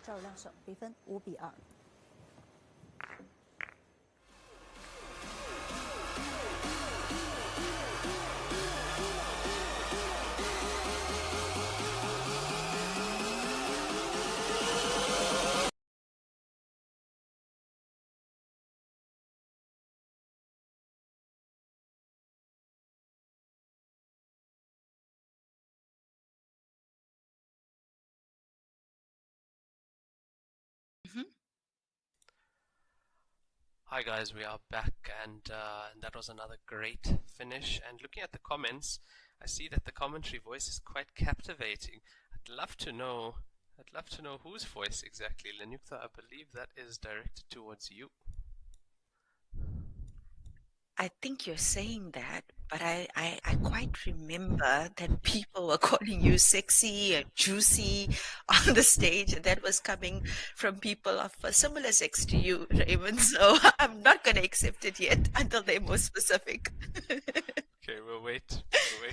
赵亮胜，比分5-2。Hi guys, we are back, and that was another great finish. And looking at the comments, I see that the commentary voice is quite captivating. I'd love to know whose voice exactly. Lenyukta, I believe that is directed towards you. I think you're saying that, but I quite remember that people were calling you sexy and juicy on the stage, and that was coming from people of a similar sex to you, Raymond. So I'm not going to accept it yet until they're more specific. Okay, we'll wait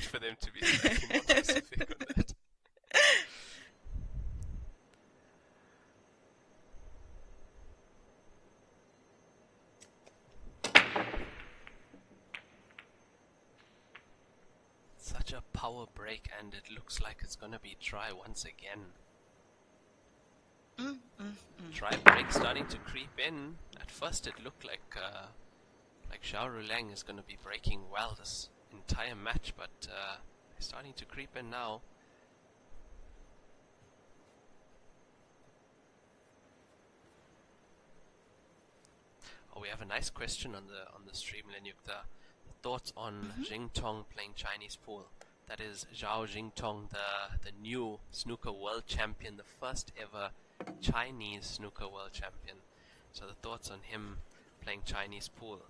for them to be slightly more specific on that. Such a power break, and it looks like it's gonna be dry once again. Dry break starting to creep in. At first it looked like Zhao Ruleng is gonna be breaking well this entire match, but they're starting to creep in now. Oh, we have a nice question on the stream, Lenyukta. Thoughts on Jingtong playing Chinese pool? That is Zhao Jingtong, the new snooker world champion, the first ever Chinese snooker world champion. So the thoughts on him playing Chinese pool.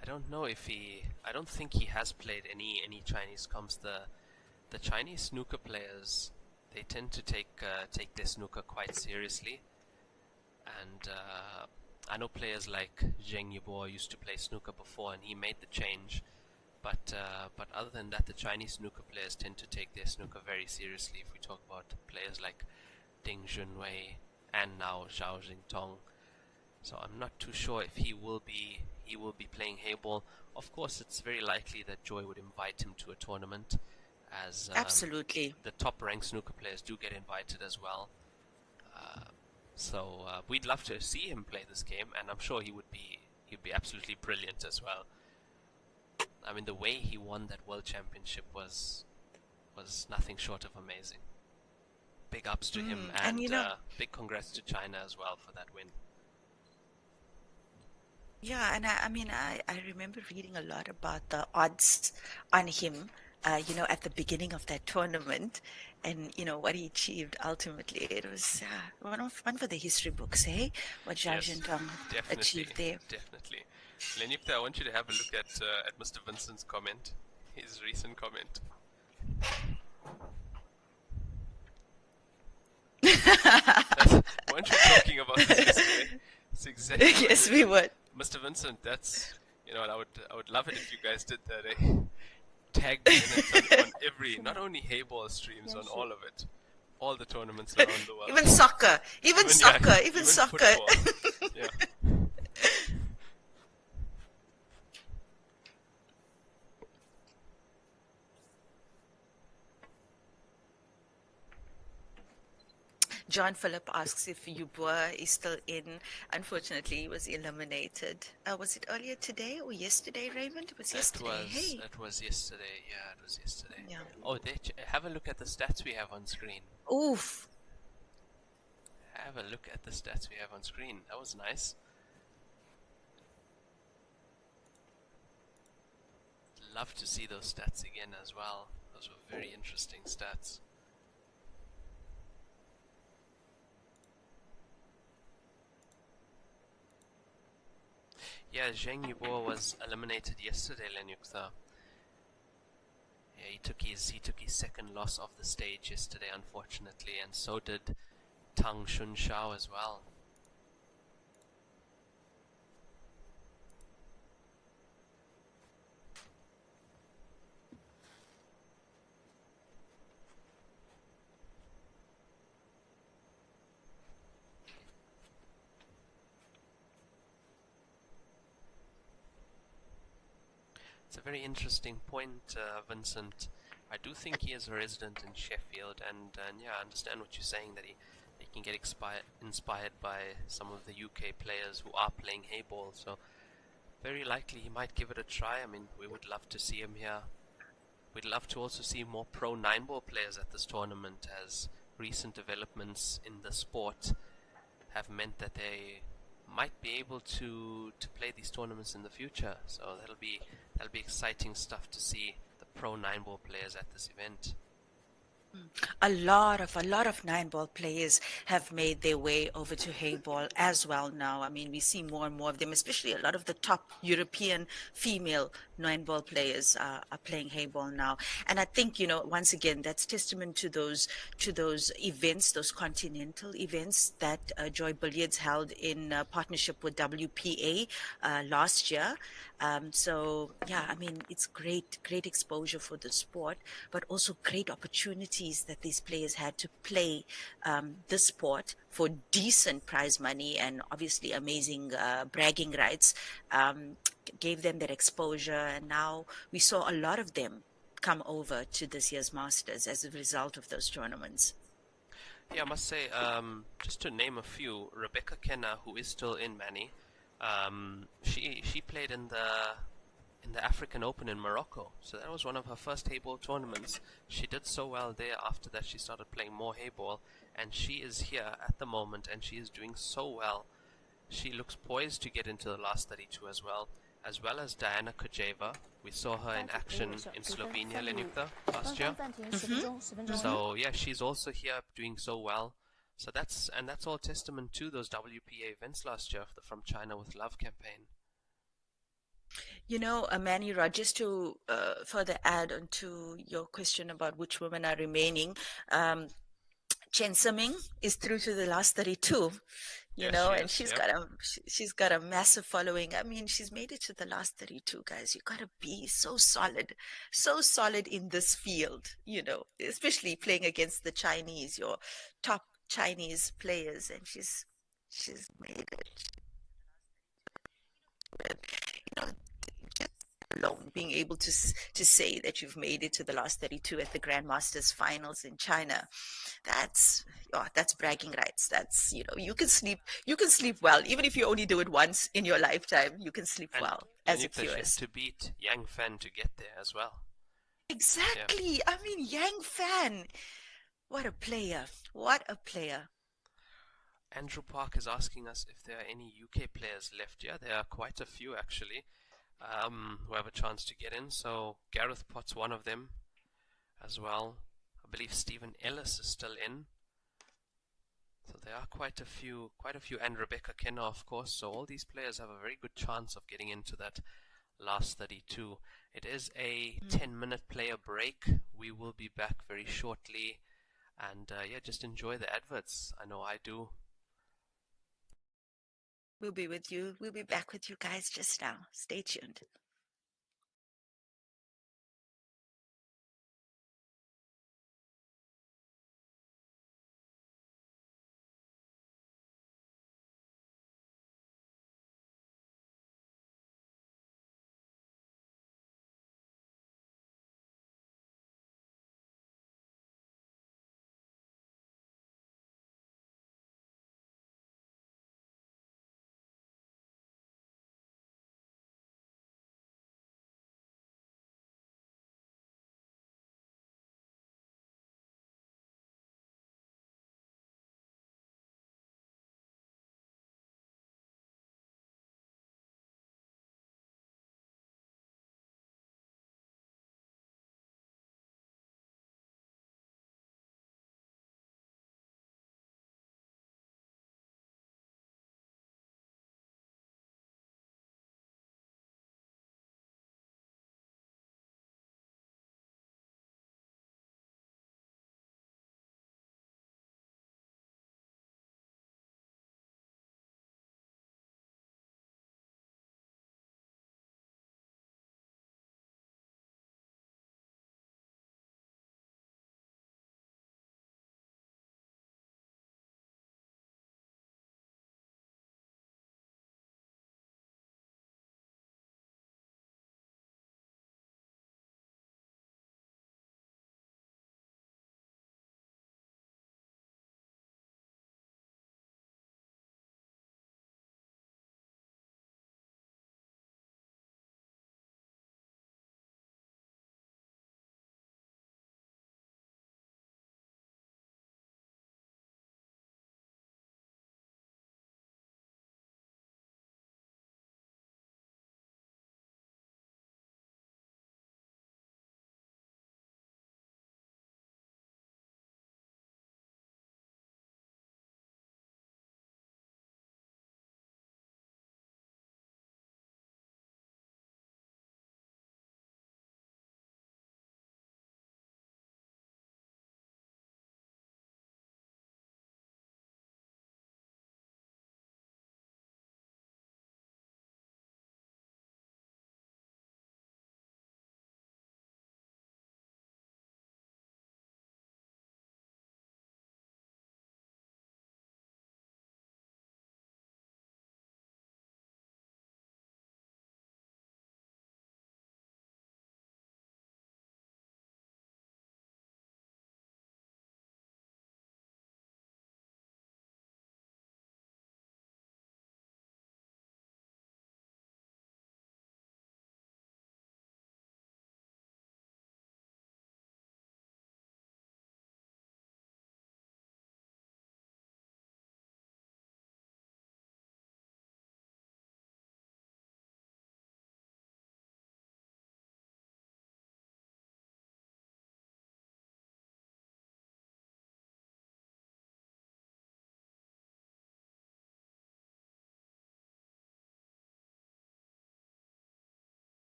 I don't know if I don't think he has played any Chinese comps. The Chinese snooker players, they tend to take their snooker quite seriously, and I know players like Zheng Yibor used to play snooker before, and he made the change. But other than that, the Chinese snooker players tend to take their snooker very seriously. If we talk about players like Ding Junwei and now Zhao Jingtong, so I'm not too sure if he will be playing Heyball. Of course, it's very likely that Joy would invite him to a tournament, as Absolutely. the top-ranked snooker players do get invited as well. So we'd love to see him play this game, and I'm sure he'd be absolutely brilliant as well. I mean, the way he won that world championship was nothing short of amazing. Big ups to him, and big congrats to China as well for that win. Yeah, and I remember reading a lot about the odds on him, at the beginning of that tournament, and what he achieved ultimately. It was one for the history books, hey? What Zhao Jintong achieved there. Definitely. Lenyukta, I want you to have a look at Mr. Vincent's comment, his recent comment. Weren't we talking about this yesterday? It's exactly yes, we would. Mr. Vincent, that's, I would love it if you guys did that, eh? Tag me in it on every, not only Heyball streams, on all of it. All the tournaments around the world. Even soccer. Even soccer. Yeah. John Philip asks if Yubua is still in. Unfortunately, he was eliminated. Was it earlier today or yesterday, Raymond? It was yesterday. It was yesterday. Yeah, it was yesterday. Yeah. Oh, have a look at the stats we have on screen. Oof. Have a look at the stats we have on screen. That was nice. Love to see those stats again as well. Those were very interesting stats. Yeah, Zheng Yibor was eliminated yesterday, Lenyukta. Yeah, he took his second loss off the stage yesterday, unfortunately, and so did Tang Shunshao as well. It's a very interesting point, Vincent. I do think he is a resident in Sheffield, and yeah, I understand what you're saying, that he can get inspired by some of the UK players who are playing Heyball, so very likely he might give it a try. I mean, we would love to see him here. We'd love to also see more pro 9-ball players at this tournament, as recent developments in the sport have meant that they might be able to play these tournaments in the future. So that'll be exciting stuff to see the pro 9-ball players at this event. A lot of 9-ball players have made their way over to Heyball as well now. I mean, we see more and more of them, especially a lot of the top European female 9-ball players are playing Heyball now. And I think, you know, once again, that's testament to those events, those continental events that Joy Billiards held in partnership with WPA last year. So yeah, I mean, it's great exposure for the sport, but also great opportunities that these players had to play this sport for decent prize money and obviously amazing bragging rights. Gave them that exposure, and now we saw a lot of them come over to this year's Masters as a result of those tournaments. Yeah, I must say, just to name a few, Rebecca Kenna, who is still in Manny, she played in the African Open in Morocco, so that was one of her first Heyball tournaments. She did so well there. After that, she started playing more Heyball, and she is here at the moment, and she is doing so well. She looks poised to get into the last 32 as well as Diana Kojeva. We saw her in action in Slovenia, Lenukta, last year. So yeah, she's also here doing so well. So that's all testament to those WPA events last year, from China with Love campaign. You know, Manny Rod, just to further add on to your question about which women are remaining, Chen Siming is through to the last 32. You know, and she's got a massive following. I mean, she's made it to the last 32, guys. You gotta be so solid in this field, you know, especially playing against the Chinese, your top Chinese players, and she's made it. You know, just alone being able to say that you've made it to the last 32 at the Grandmasters finals in China, that's bragging rights. That's, you know, you can sleep well even if you only do it once in your lifetime. You can sleep well as a purist. To beat Yang Fan to get there as well. Exactly. Yeah. I mean, Yang Fan, what a player. Andrew Park is asking us if there are any UK players left. Yeah, there are quite a few actually, who have a chance to get in. So Gareth Potts, one of them as well. I believe Stephen Ellis is still in. So there are quite a few, and Rebecca Kenna, of course. So all these players have a very good chance of getting into that last 32. It is a 10-minute player break. We will be back very shortly, and yeah, just enjoy the adverts. I know I do. We'll be with you. We'll be back with you guys just now. Stay tuned.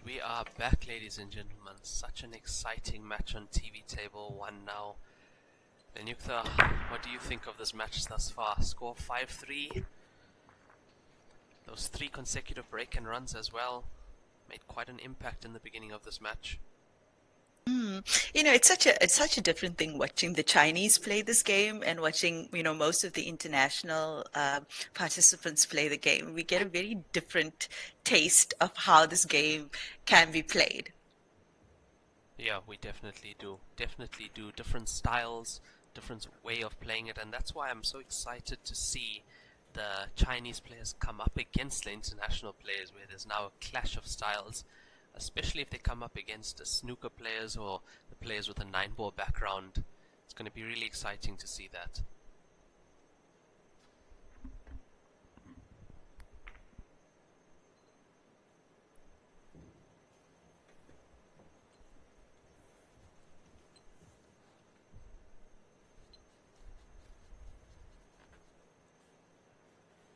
we are back, ladies and gentlemen. Such an exciting match on TV Table 1 now. Lenyukta, what do you think of this match thus far? Score 5-3. Those 3 consecutive break and runs as well made quite an impact in the beginning of this match. You know, it's such a different thing watching the Chinese play this game and watching, you know, most of the international participants play the game. We get a very different taste of how this game can be played. Yeah, we definitely do. Definitely do. Different styles, different way of playing it, and that's why I'm so excited to see the Chinese players come up against the international players, where there's now a clash of styles, especially if they come up against the snooker players or the players with a 9-ball background. It's going to be really exciting to see that.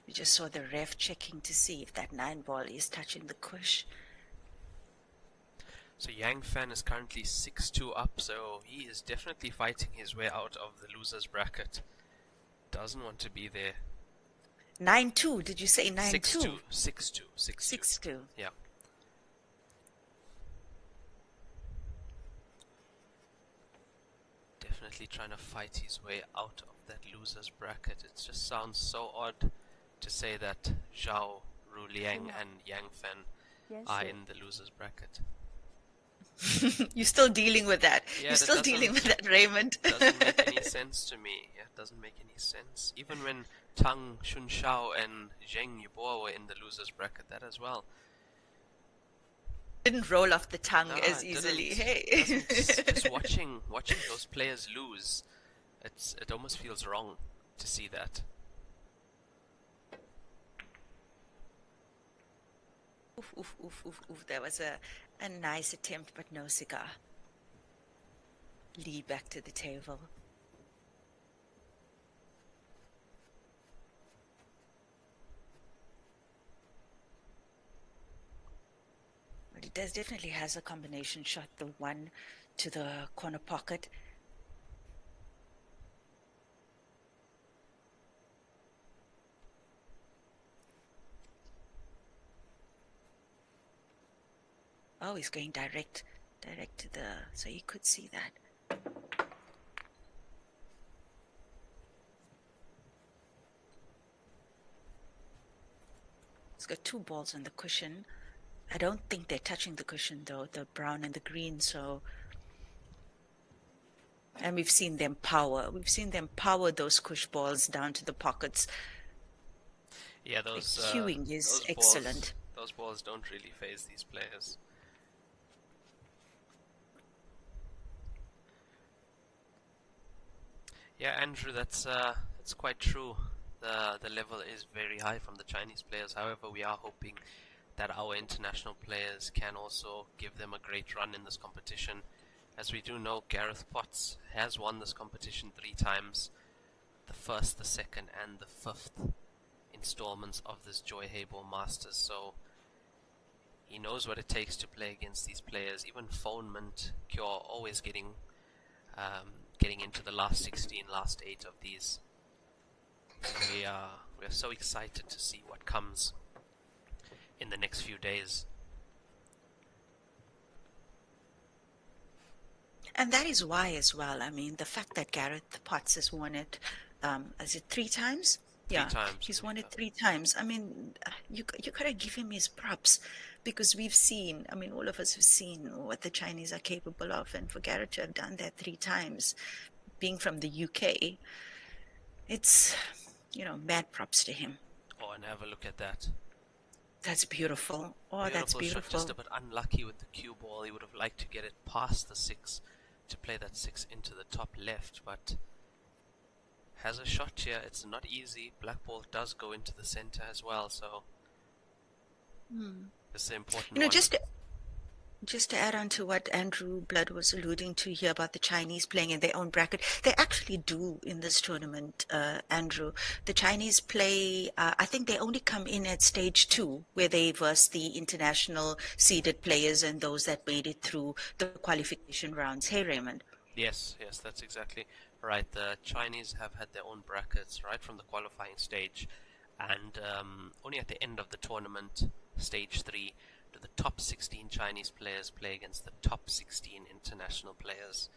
We just saw the ref checking to see if that 9-ball is touching the cush. So Yang Fan is currently 6-2 up, so he is definitely fighting his way out of the losers bracket. Doesn't want to be there. 9-2, did you say 6-2. 9-2? 6-2. Yeah. Definitely trying to fight his way out of that losers bracket. It just sounds so odd to say that Zhao, Ru Liang and Yang Fan are in the losers bracket. You're still dealing with that. Yeah, You're still dealing with that, Raymond. Doesn't make any sense to me. Yeah, it doesn't make any sense. Even when Tang Chunshao and Zheng Yubo were in the losers bracket, that as well. Didn't roll off the tongue No, as it easily. didn't. Hey. Just watching those players lose, it almost feels wrong to see that. Oof, oof, oof, oof, oof. That was a nice attempt, but no cigar. Lee back to the table. But it definitely has a combination shot, the one to the corner pocket. Oh, he's going direct to the, so you could see that. He's got 2 balls on the cushion. I don't think they're touching the cushion though, the brown and the green, so. And we've seen them power. We've seen them power those cush balls down to the pockets. Yeah, those the cueing is those excellent. Those balls don't really faze these players. Yeah, Andrew, that's quite true. The level is very high from the Chinese players. However, we are hoping that our international players can also give them a great run in this competition. As we do know, Gareth Potts has won this competition 3 times. The first, the second, and the 5th installments of this Joy Heyball Masters. So he knows what it takes to play against these players. Even Fonement, Kyo, always getting into the last 16, last 8 of these. We are so excited to see what comes in the next few days. And that is why as well, I mean, the fact that Gareth Potts has won it, is it 3 times? Yeah, 3 times. he's won it 3 times. I mean, you gotta give him his props, because we've seen, I mean, all of us have seen what the Chinese are capable of, and for Gareth to have done that 3 times, being from the UK, it's, you know, mad props to him. Oh, and have a look at that. That's beautiful. Oh, that's beautiful. Shot, just a bit unlucky with the cue ball. He would have liked to get it past the 6 to play that 6 into the top left, but has a shot here. It's not easy. Black ball does go into the center as well, so this is an important one. just to add on to what Andrew Blood was alluding to here about the Chinese playing in their own bracket, they actually do in this tournament, Andrew. The Chinese play, I think they only come in at stage 2, where they verse the international seeded players and those that made it through the qualification rounds. Hey, Raymond. Yes, yes, that's exactly right. The Chinese have had their own brackets right from the qualifying stage, and only at the end of the tournament, stage 3, do the top 16 Chinese players play against the top 16 international players.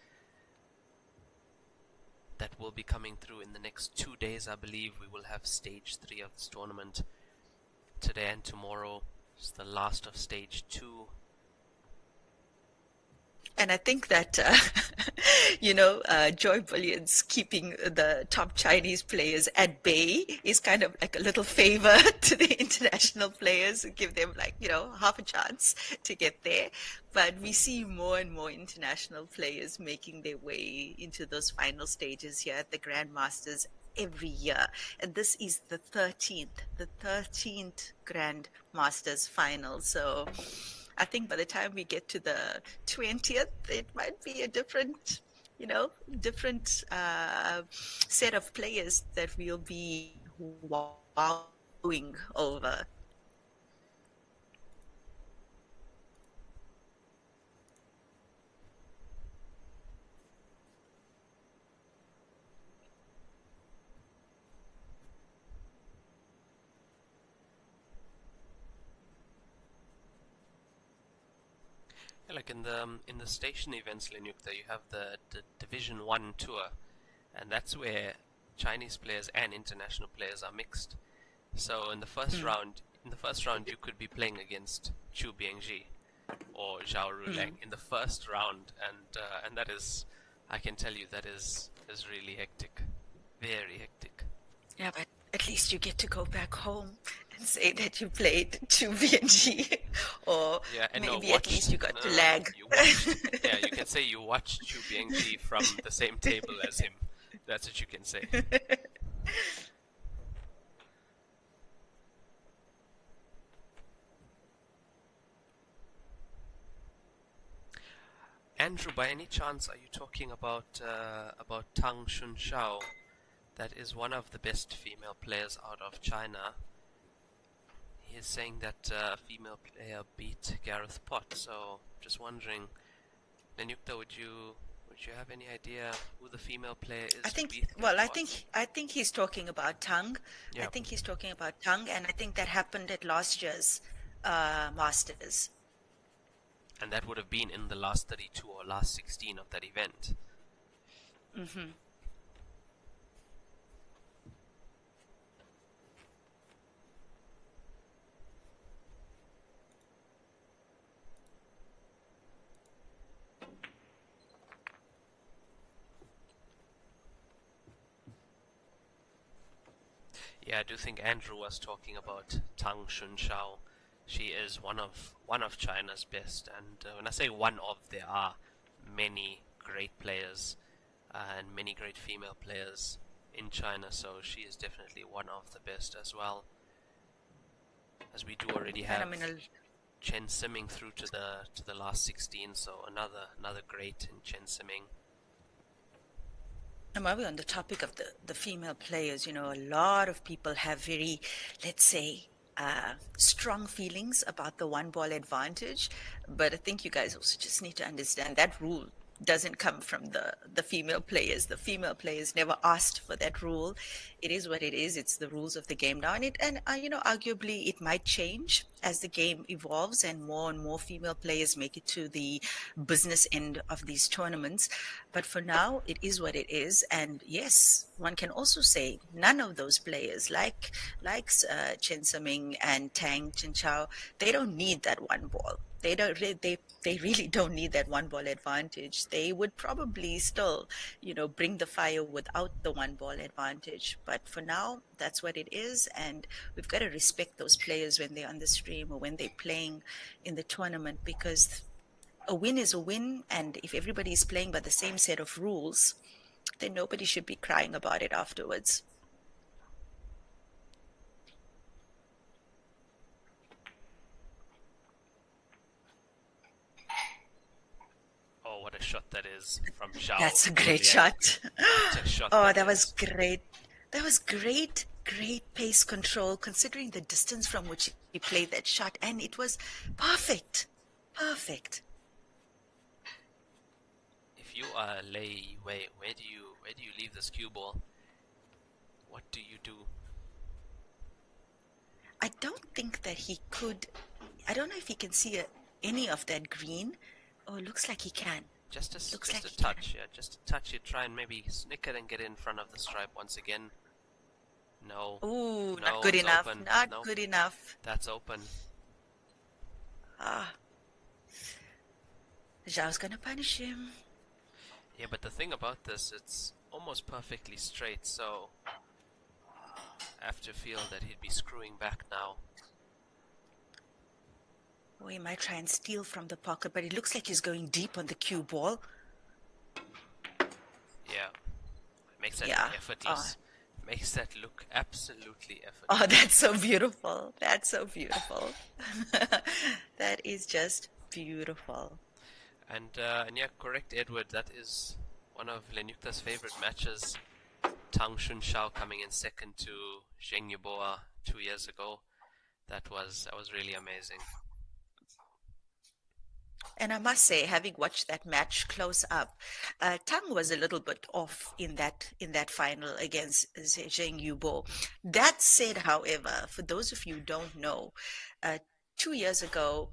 That will be coming through in the next 2 days, I believe. We will have stage 3 of this tournament. Today and tomorrow is the last of stage 2. And I think that, Joy Bullion's keeping the top Chinese players at bay is kind of like a little favor to the international players, give them half a chance to get there. But we see more and more international players making their way into those final stages here at the Grandmasters every year. And this is the 13th Grand Masters final. So I think by the time we get to the 20th, it might be a different set of players that we'll be wowing over. Yeah, like in the station events, Lenukta, you have the Division 1 tour, and that's where Chinese players and international players are mixed. So in the first round, you could be playing against Chu Biengji or Zhao Ruleng in the first round, and that is, I can tell you, that is really hectic, very hectic. Yeah, but at least you get to go back home and say that you played 2VNG, or maybe at least you got to lag. You can say you watched Chu Biengji from the same table as him. That's what you can say. Andrew, by any chance, are you talking about Tang Shunshao? That is one of the best female players out of China. He is saying that a female player beat Gareth Pott. So, just wondering, Nenukta, would you have any idea who the female player is? I think he's talking about Tang. Yeah. I think he's talking about Tang, and I think that happened at last year's Masters. And that would have been in the last 32 or last 16 of that event. Mm-hmm. Yeah, I do think Andrew was talking about Tang Shunshao. She is one of China's best, and when I say one of, there are many great players and many great female players in China, so she is definitely one of the best as well. As we do already have Chen Simming through to the last 16, so another great in Chen Simming. And while we're on the topic of the female players, a lot of people have very, let's say, strong feelings about the one ball advantage. But I think you guys also just need to understand that rule doesn't come from the female players. The female players never asked for that rule. It is what it is. It's the rules of the game now. And arguably it might change as the game evolves and more female players make it to the business end of these tournaments. But for now, it is what it is. And yes, one can also say none of those players like Chen Saming and Tang Chinchao, they don't need that one ball. They really don't need that one ball advantage. They would probably still, bring the fire without the one ball advantage. But for now, that's what it is. And we've got to respect those players when they're on the stream or when they're playing in the tournament, because a win is a win. And if everybody is playing by the same set of rules, then nobody should be crying about it afterwards. what a shot that is from Zhao. That's a great Julian. shot. What a shot Oh, that is. was great. That was great, great pace control, considering the distance from which he played that shot, and it was perfect. Perfect. If you are Lei Wei, where do you leave this cue ball? What do you do? I don't think that he could. I don't know if he can see any of that green. Oh, it looks like he can. Just a Looks like he touch, yeah, just a touch. You try and maybe snick it and get in front of the stripe once again. No. Ooh, No, not good it's enough. open. Not Nope. good enough. That's open. Ah. Zhao's gonna punish him. Yeah, but the thing about this, it's almost perfectly straight, so I have to feel that he'd be screwing back now. Oh, he might try and steal from the pocket, but it looks like he's going deep on the cue ball. Yeah. Makes that Yeah. look effortless. Makes that look absolutely effortless. Oh, that's so beautiful. That's so beautiful. That is just beautiful. And yeah, correct, Edward. That is one of Lenyukta's favorite matches. Tang Shunshao coming in second to Zheng Yeboah 2 years ago. That was really amazing. And I must say, having watched that match close up, Tang was a little bit off in that final against Zheng Yeboah. That said, however, for those of you who don't know, 2 years ago,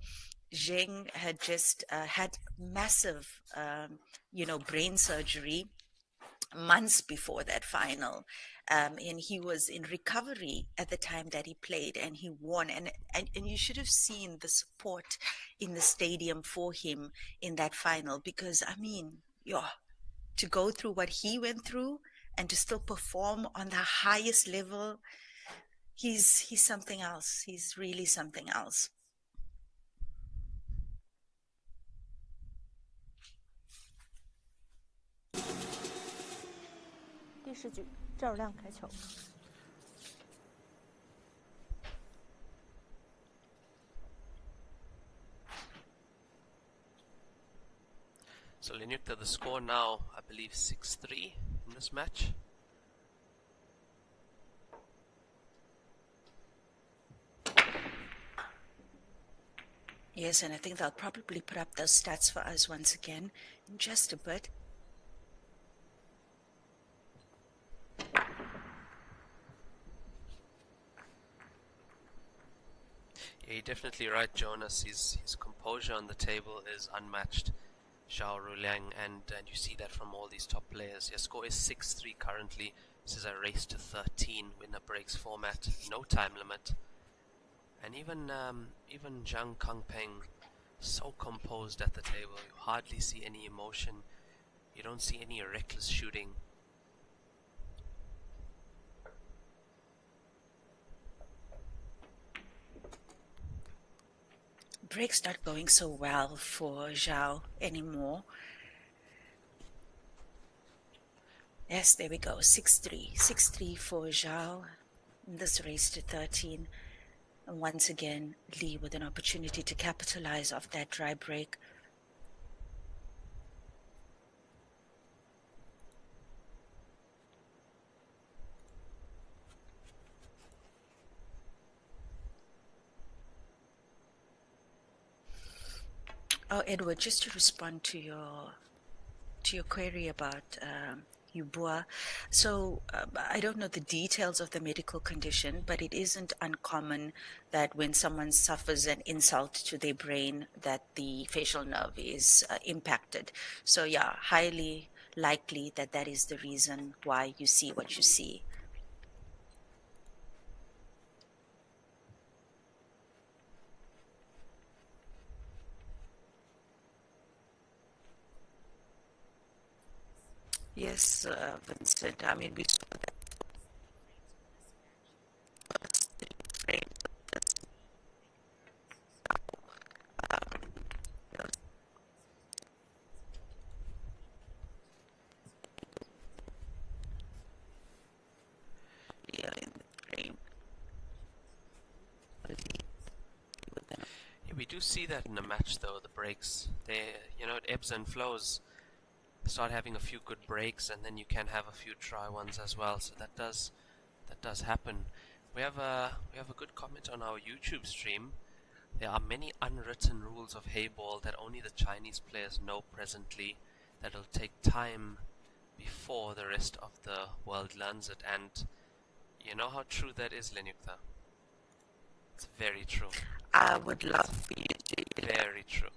Zheng had just had massive, brain surgery months before that final. And he was in recovery at the time that he played, and he won. And you should have seen the support in the stadium for him in that final, because, I mean, to go through what he went through and to still perform on the highest level, he's something else. He's really something else. So Lenyukta, the score now, I believe 6-3 in this match. Yes, and I think they'll probably put up those stats for us once again in just a bit. Yeah, you're definitely right, Jonas. His composure on the table is unmatched. Zhao Ruliang, and you see that from all these top players. Your score is 6-3 currently. This is a race to 13 winner breaks format, no time limit. And even Zhang Kangpeng, so composed at the table. You hardly see any emotion. You don't see any reckless shooting. Break's not going so well for Zhao anymore. Yes, there we go. 6-3. 6-3 for Zhao in this race to 13. And once again, Li with an opportunity to capitalize off that dry break. Oh, Edward, just to respond to your query about Yeboah. So I don't know the details of the medical condition, but it isn't uncommon that when someone suffers an insult to their brain, that the facial nerve is impacted. So yeah, highly likely that is the reason why you see what you see. Yes, Vincent. I mean, we saw that. Yeah, we do see that in the match, though. The breaks, it ebbs and flows. start having a few good breaks, and then you can have a few dry ones as well. So that does happen. We have a good comment on our YouTube stream. There are many unwritten rules of Heyball that only the Chinese players know presently, that will take time before the rest of the world learns it. And you know how true that is, Lenyukta? It's very true. I would love for you to. Very true.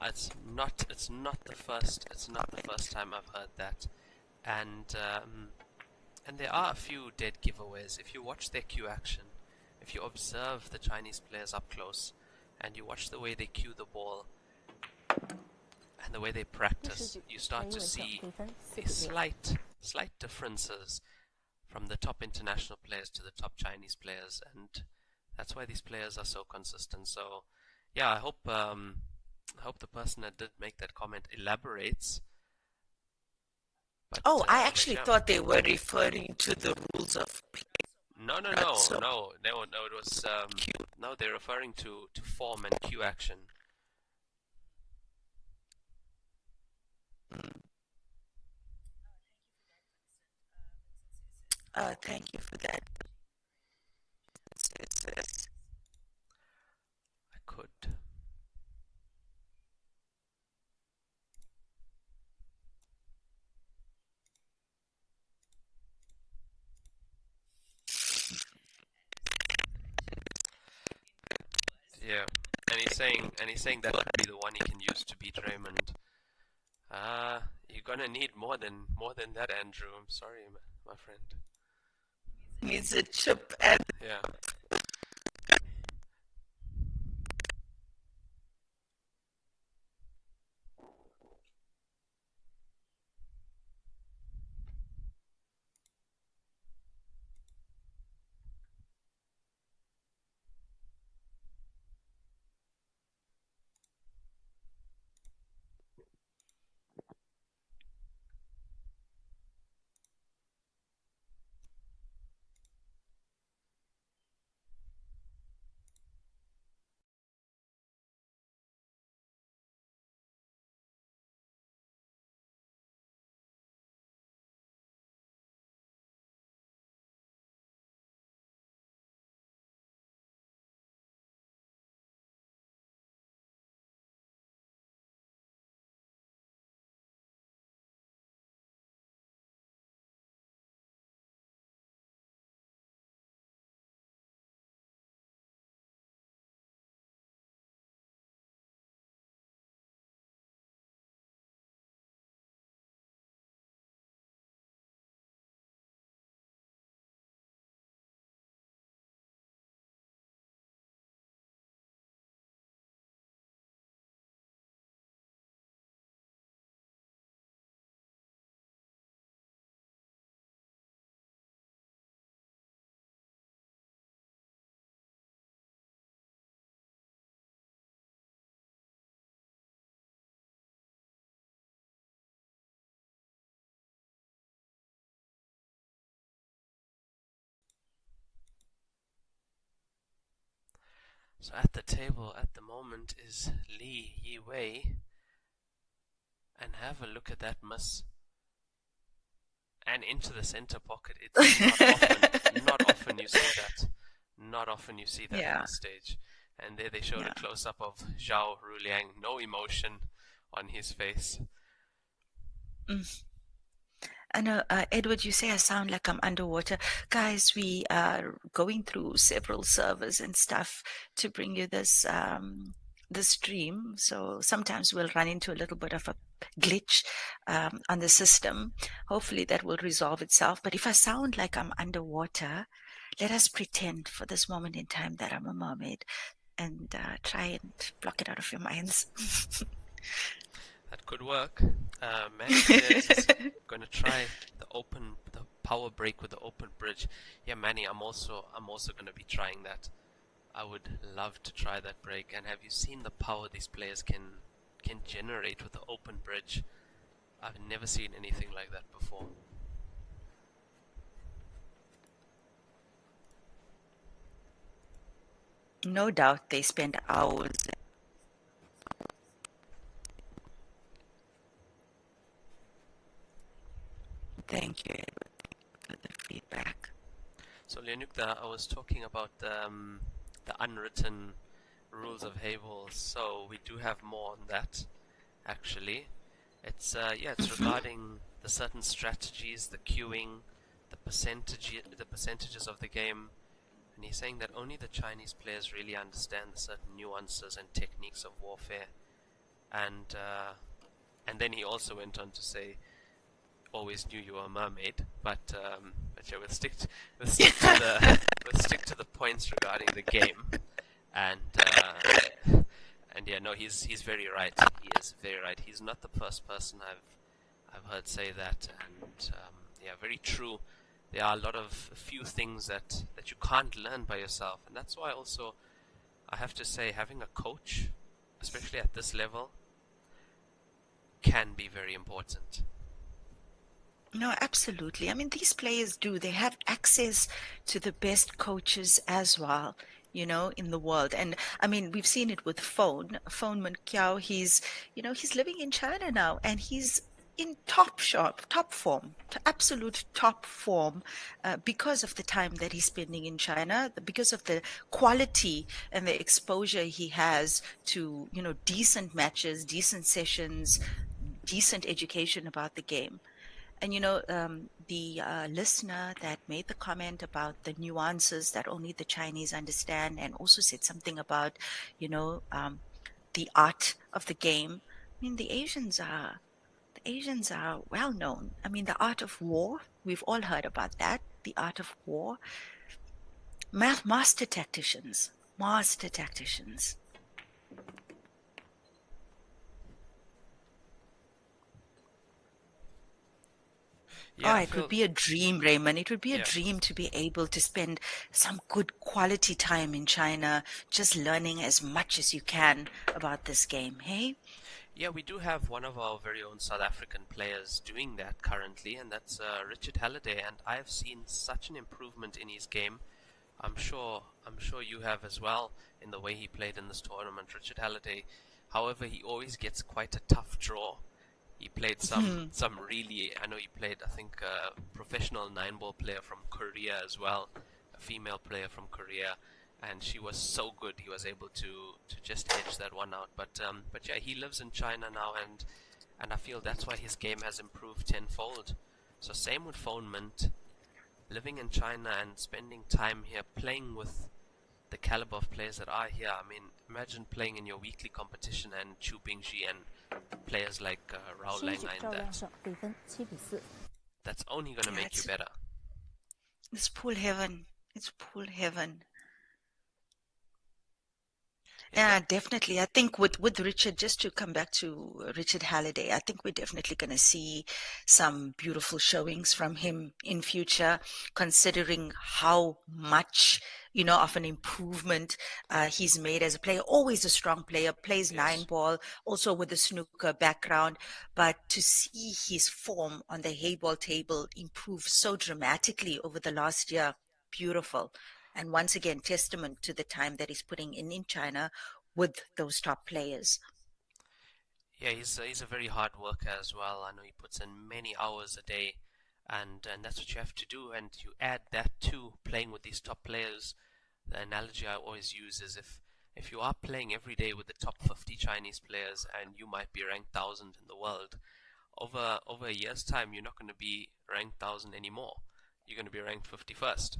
It's not the first time I've heard that. And there are a few dead giveaways. If you watch their cue action, if you observe the Chinese players up close, and you watch the way they cue the ball and the way they practice, you start to see the slight differences from the top international players to the top Chinese players, and that's why these players are so consistent. So yeah, I hope the person that did make that comment elaborates. But, I actually thought they were referring to the rules of play. No. It was no. They're referring to form and cue action. Thank you for that. I could. Yeah, and he's saying that could be the one he can use to beat Raymond. You're gonna need more than that, Andrew. I'm sorry, my friend. Needs a chip and yeah. So at the table at the moment is Li Yiwei, and have a look at that miss. And into the center pocket. It's not often you see that. Not often you see that on the stage. And there they showed a close-up of Zhao Ruliang. No emotion on his face. I know, Edward, you say I sound like I'm underwater. Guys, we are going through several servers and stuff to bring you this stream. So sometimes we'll run into a little bit of a glitch on the system. Hopefully that will resolve itself. But if I sound like I'm underwater, let us pretend for this moment in time that I'm a mermaid and try and block it out of your minds. That could work. Manny is going to try the power break with the open bridge. Yeah, Manny, I'm also going to be trying that. I would love to try that break. And have you seen the power these players can generate with the open bridge? I've never seen anything like that before. No doubt they spend hours. Thank you, Edward, for the feedback. So Leonuk, I was talking about the unwritten rules of Heyball. So we do have more on that, actually. It's it's regarding the certain strategies, the queuing, the percentages of the game, and he's saying that only the Chinese players really understand the certain nuances and techniques of warfare, and then he also went on to say, "Always knew you were a mermaid," but yeah, we'll stick to the points regarding the game, and yeah, no, he's very right. He is very right. He's not the first person I've heard say that, and yeah, very true. There are a few things that you can't learn by yourself, and that's why also I have to say having a coach, especially at this level, can be very important. No, absolutely. I mean, these players they have access to the best coaches as well, in the world. And I mean, we've seen it with Phone Mankiao. He's living in China now, and he's in top form, absolute top form, because of the time that he's spending in China, because of the quality and the exposure he has to, decent matches, decent sessions, decent education about the game. And the listener that made the comment about the nuances that only the Chinese understand, and also said something about, the art of the game. I mean, the Asians are well known. I mean, the art of war. We've all heard about that. The art of war. Master tacticians. Master tacticians. Yeah, It would be a dream, Raymond. It would be a dream to be able to spend some good quality time in China, just learning as much as you can about this game, hey? Yeah, we do have one of our very own South African players doing that currently, and that's Richard Halliday, and I've seen such an improvement in his game. I'm sure you have as well, in the way he played in this tournament. Richard Halliday, however, he always gets quite a tough draw. He played some really, I know he played, I think, a professional 9-ball player from Korea as well, a female player from Korea, and she was so good he was able to just edge that one out. But yeah, he lives in China now, and I feel that's why his game has improved tenfold. So same with Phone Mint, living in China and spending time here playing with the caliber of players that are here. I mean, imagine playing in your weekly competition and Chu Bingji and players like Rao 新 Lang 举 and 赵亮 that. 胜，比分7-4。That's only going to make you better. It's pool heaven. It's pool heaven. Yeah, definitely. I think with Richard, just to come back to Richard Halliday, I think we're definitely going to see some beautiful showings from him in future, considering how much, of an improvement he's made as a player. Always a strong player, plays 9-ball, also with a snooker background. But to see his form on the Heyball table improve so dramatically over the last year, beautiful. And once again, testament to the time that he's putting in China with those top players. Yeah, he's a very hard worker as well. I know he puts in many hours a day, and that's what you have to do. And you add that to playing with these top players. The analogy I always use is if you are playing every day with the top 50 Chinese players and you might be ranked 1,000 in the world, over a year's time you're not going to be ranked 1,000 anymore. You're going to be ranked 51st,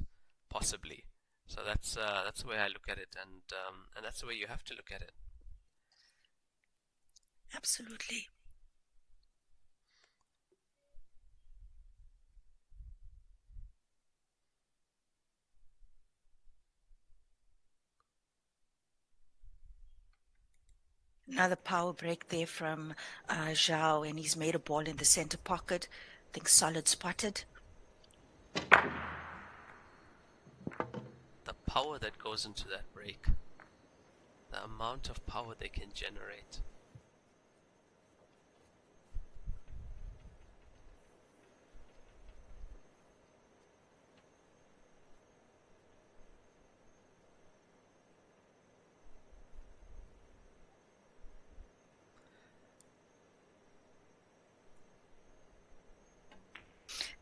possibly. So that's the way I look at it, and that's the way you have to look at it. Absolutely. Another power break there from Zhao, and he's made a ball in the center pocket. I think solid spotted. The power that goes into that break, the amount of power they can generate.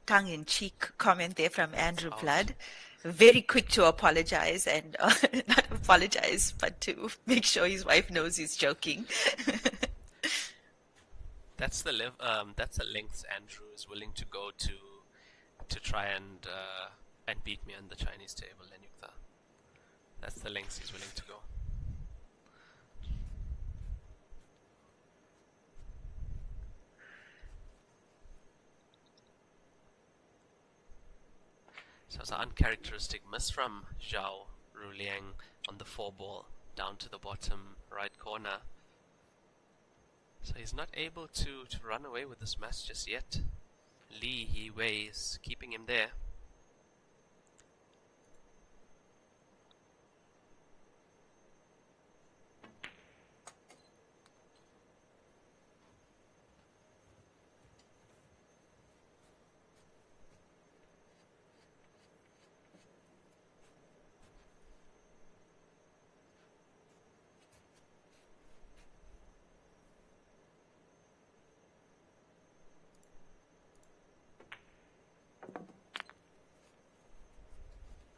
tongue-in-cheek comment there from Andrew out. Blood. Very quick to apologize and not apologize, but to make sure his wife knows he's joking. That's the lengths Andrew is willing to go to try and beat me on the Chinese table, Lenyukta. That's the lengths he's willing to go. So it's an uncharacteristic miss from Zhao Ruliang on the 4-ball down to the bottom right corner. So he's not able to run away with this match just yet. Li Yiwei is keeping him there.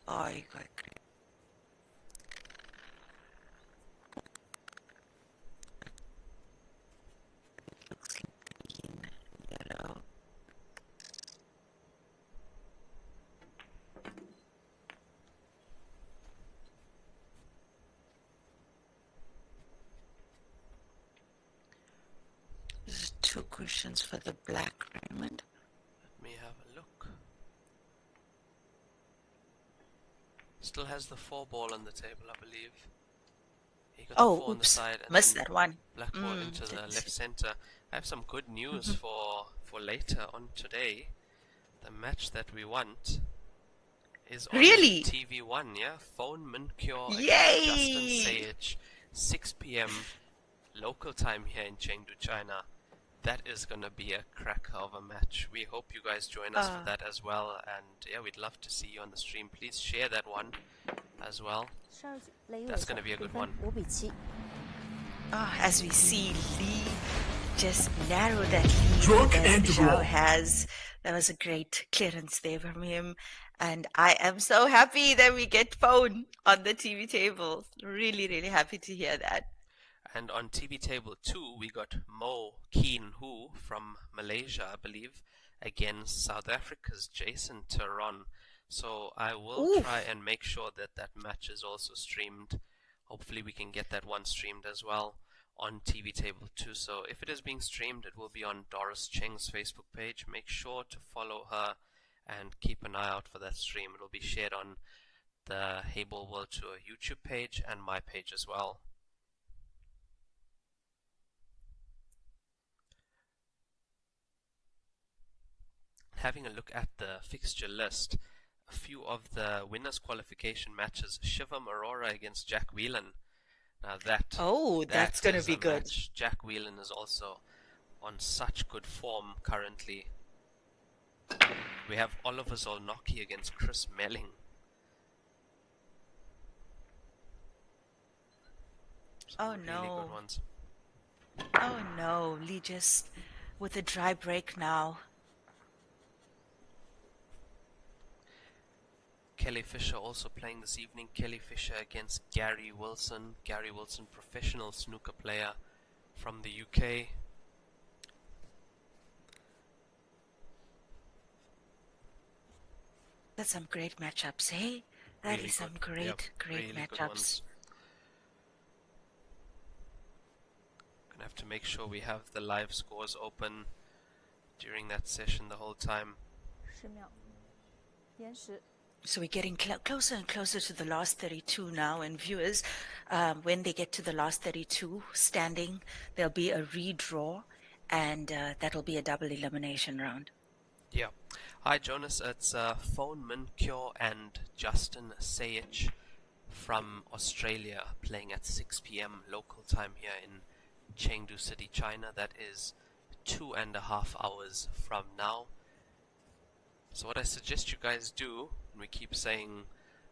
Oh, you got great. Looks like green, yellow. There's 2 cushions for the black Raymond. Let me have a look. Still has the 4-ball on the table, I believe. He got the 4 on the side and missed then that one. black ball into the left center. I have some good news for later on today. The match that we want is on Really? TV1, yeah? Phone Minkyo against Yay! Justin Sayage, 6 p.m. local time here in Chengdu, China. That is going to be a cracker of a match. We hope you guys join us for that as well. And yeah, we'd love to see you on the stream. Please share that one as well. That's going to be a good one. As we see Lee just narrow that lead that Zhao has. That was a great clearance there from him. And I am so happy that we get phone on the TV table. Really, really happy to hear that. And on TV table 2, we got Mo Keen Hu from Malaysia, I believe, against South Africa's Jason Teron. So I will try and make sure that that match is also streamed. Hopefully we can get that one streamed as well on TV table 2. So if it is being streamed, it will be on Doris Cheng's Facebook page. Make sure to follow her and keep an eye out for that stream. It will be shared on the Heyball World Tour YouTube page and my page as well. Having a look at the fixture list, a few of the winners qualification matches: Shivam Arora against Jack Whelan. Now that's going to be good. Match. Jack Whelan is also on such good form currently. We have Oliver Zolnocki against Chris Melling. Some really good ones. Oh no, Lee just with a dry break now. Kelly Fisher also playing this evening. Kelly Fisher against Gary Wilson. Gary Wilson, professional snooker player from the UK. That's some great matchups, hey? That really is some good. great really matchups. Gonna have to make sure we have the live scores open during that session the whole time. So we're getting closer and closer to the last 32 now, and viewers, when they get to the last 32 standing, there'll be a redraw, and that'll be a double elimination round. Yeah. Hi Jonas, it's Phone Min Kyo and Justin Sayage from Australia playing at 6 p.m. local time here in Chengdu City, China. That is 2.5 hours from now. So what I suggest you guys do, and we keep saying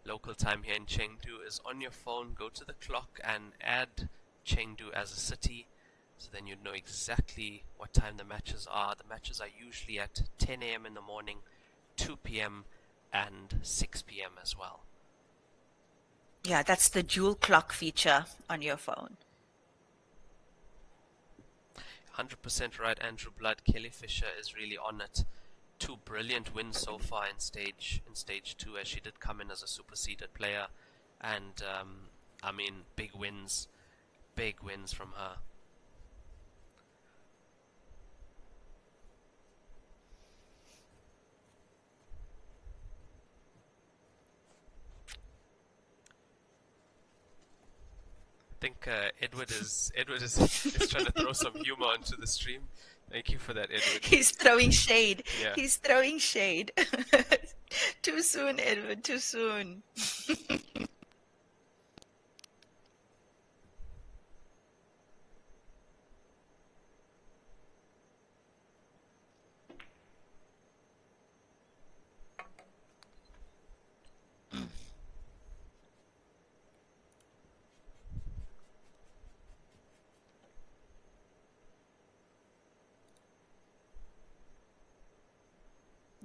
local time here in Chengdu, is on your phone, go to the clock and add Chengdu as a city, so then you'd know exactly what time the matches are. The matches are usually at 10 a.m. in the morning, 2 p.m. and 6 p.m. as well. Yeah, that's the dual clock feature on your phone. 100% right, Andrew Blood. Kelly Fisher is really on it. 2 brilliant wins so far in stage 2, as she did come in as a super-seeded player, and I mean, big wins from her. I think Edward is trying to throw some humor onto the stream. Thank you for that, Edward. He's throwing shade. Yeah. He's throwing shade. Too soon, Edward, too soon.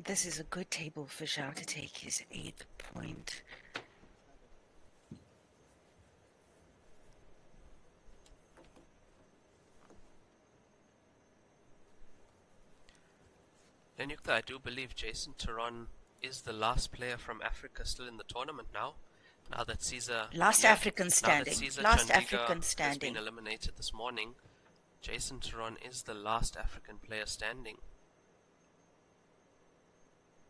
This is a good table for Zhao to take his 8th point. Lenyukta, I do believe Jason Turon is the last player from Africa still in the tournament now. Now that Caesar African standing. Last Chandigarh African standing. has been eliminated this morning, Jason Turon is the last African player standing.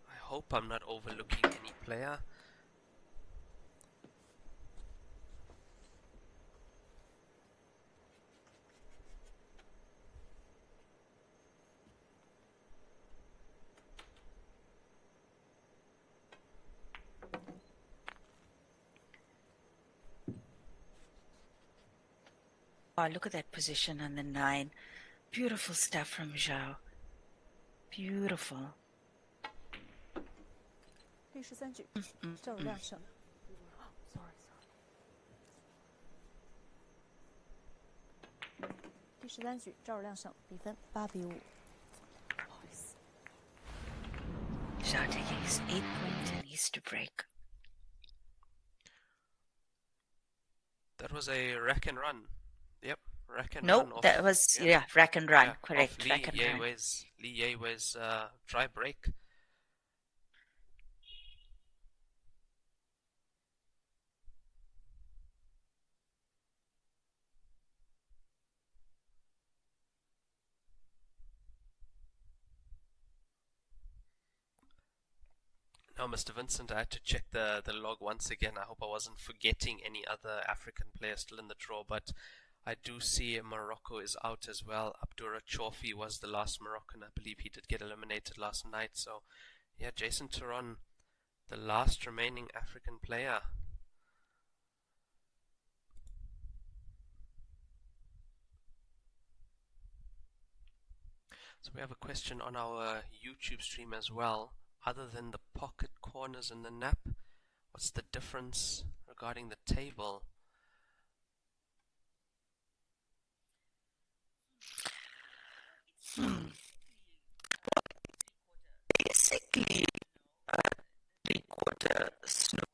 I hope I'm not overlooking any player. Oh, look at that position on the 9. Beautiful stuff from Zhao. Beautiful. 第13局，赵汝亮胜。Sorry。第13局，赵汝亮胜，比分8比5。不好意思。Zhao taking his 8th point and needs to break. That was a rack and run. Yep, rack and No, run. Off, that was, yeah, rack and run. yeah, Correct, off rack and run. Li Yewei's dry break. Now, Mr. Vincent, I had to check the log once again. I hope I wasn't forgetting any other African players still in the draw, but I do see Morocco is out as well. Abdurrah Chofi was the last Moroccan. I believe he did get eliminated last night. So, yeah, Jason Turon, the last remaining African player. So we have a question on our YouTube stream as well. Other than the pocket corners and the nap, what's the difference regarding the table? Basically, 3/4 snooker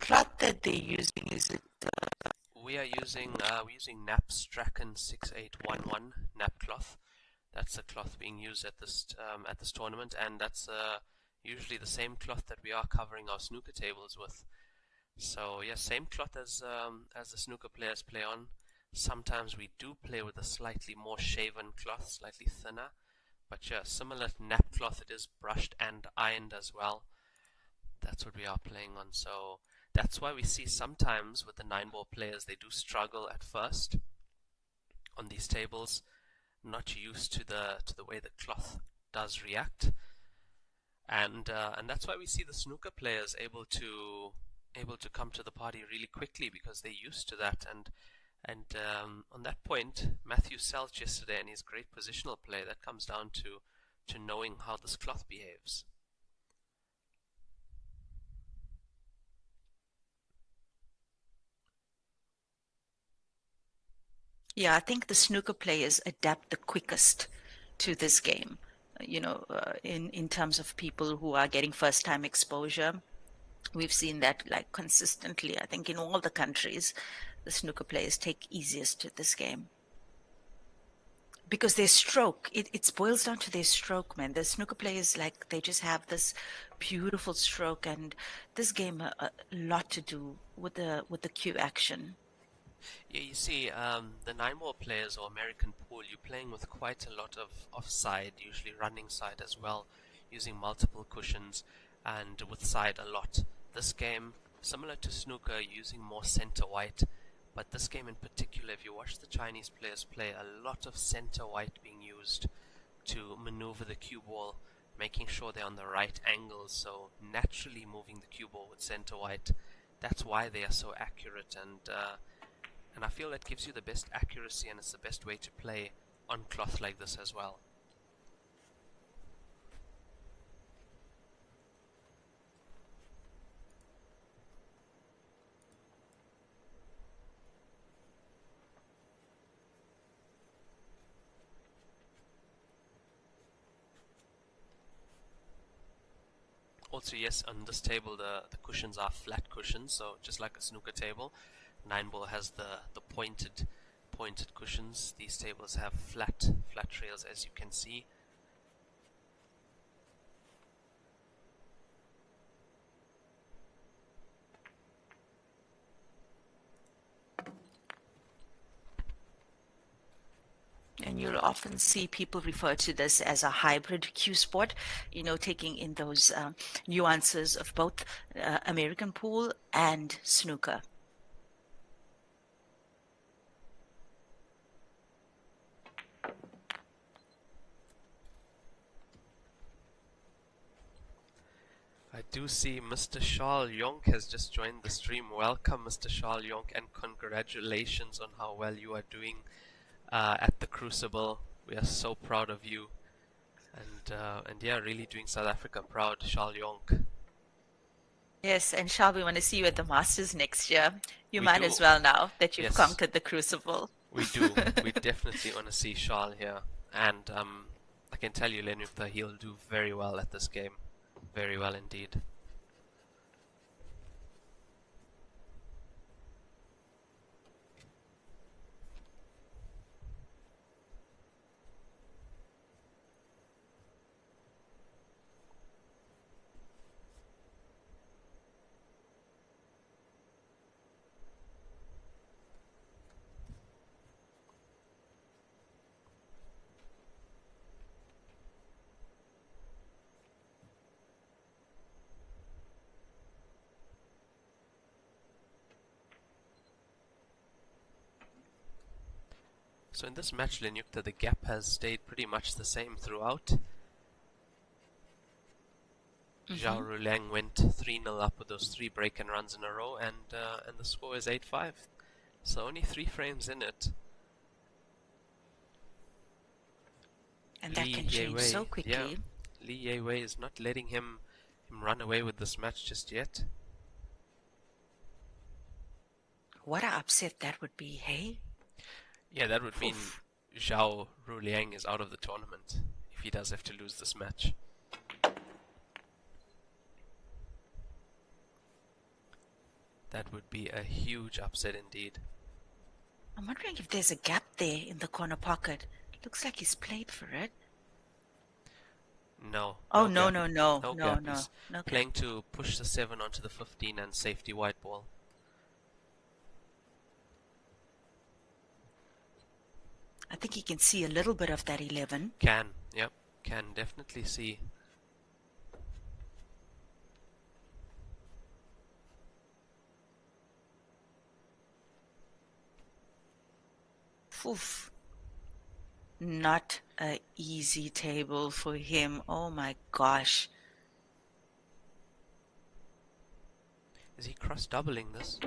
cloth that they're using, is it? We're using Nap's Draken 6811 nap cloth. That's the cloth being used at this tournament, and that's usually the same cloth that we are covering our snooker tables with. So yeah, same cloth as the snooker players play on. Sometimes we do play with a slightly more shaven cloth, slightly thinner, but yeah, similar to nap cloth, it is brushed and ironed as well. That's what we are playing on. So that's why we see sometimes with the 9-ball players, they do struggle at first on these tables, not used to the way the cloth does react, and that's why we see the snooker players able to come to the party really quickly, because they're used to that. And on that point, Matthew Selch yesterday and his great positional play, that comes down to knowing how this cloth behaves. Yeah, I think the snooker players adapt the quickest to this game. In terms of people who are getting first time exposure, we've seen that like consistently. I think in all the countries, the snooker players take easiest to this game because their stroke, it boils down to their stroke, man. The snooker players, like, they just have this beautiful stroke, and this game a lot to do with the cue action. Yeah, you see, the 9-ball players or American pool, you're playing with quite a lot of offside, usually running side as well, using multiple cushions, and with side a lot. This game, similar to snooker, using more center white, but this game in particular, if you watch the Chinese players play, a lot of center white being used to maneuver the cue ball, making sure they're on the right angles, so naturally moving the cue ball with center white. That's why they are so accurate, and I feel that gives you the best accuracy, and it's the best way to play on cloth like this as well. Also, yes, on this table the cushions are flat cushions, so just like a snooker table, 9-ball has the pointed cushions. These tables have flat rails, as you can see. And you'll often see people refer to this as a hybrid cue sport, taking in those nuances of both American pool and snooker. I do see Mr. Charles Yonk has just joined the stream. Welcome, Mr. Charles Yonk, and congratulations on how well you are doing at the Crucible. We are so proud of you, and yeah, really doing South Africa proud, Charles Yonk. Yes, and Charles, we want to see you at the Masters next year. You We might do. as well now that you've Yes. conquered the Crucible. We do. We definitely want to see Charles here, and I can tell you, Lenny, that he'll do very well at this game. Very well indeed. So in this match, Lenyukta, the gap has stayed pretty much the same throughout. Zhao Ruliang went 3-0 up with those 3 break and runs in a row, and the score is 8-5. So only 3 frames in it. And that Li can change Yewei, so quickly. yeah. Li Yewei is not letting him run away with this match just yet. What an upset that would be, hey? Yeah, that would mean Zhao Ruliang is out of the tournament if he does have to lose this match. That would be a huge upset indeed. I'm wondering if there's a gap there in the corner pocket. Looks like he's played for it. No. Oh, no no, gap. no, No no, gap. no, He's no gap. playing to push the 7 onto the 15 and safety white ball. I think he can see a little bit of that 11. Can, yep, can definitely see. Oof. Not a easy table for him. Oh my gosh. Is he cross doubling this?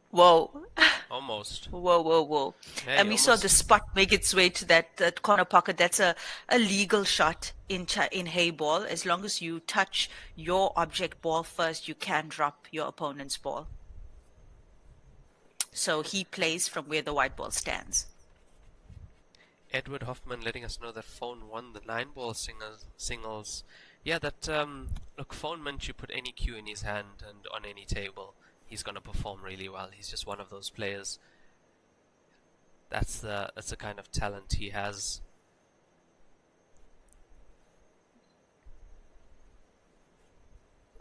Whoa. Almost. Whoa, whoa, whoa. Hey, And we saw the almost. spot make its way to that corner pocket. That's a legal shot in Heyball. As long as you touch your object ball first, you can drop your opponent's ball. So he plays from where the white ball stands. Edward Hoffman letting us know that Phone won the 9-ball singles. Yeah, that look, Phone meant you put any cue in his hand and on any table, he's gonna perform really well. He's just one of those players. That's the kind of talent he has.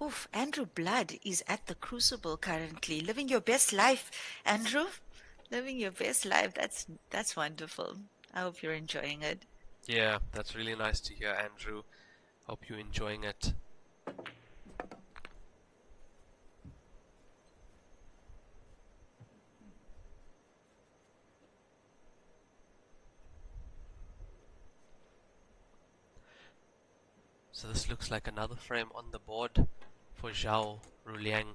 Oof, Andrew Blood is at the Crucible currently, living your best life, Andrew. Living your best life. That's wonderful. I hope you're enjoying it. Yeah, that's really nice to hear, Andrew. Hope you're enjoying it. So this looks like another frame on the board for Zhao Ruliang.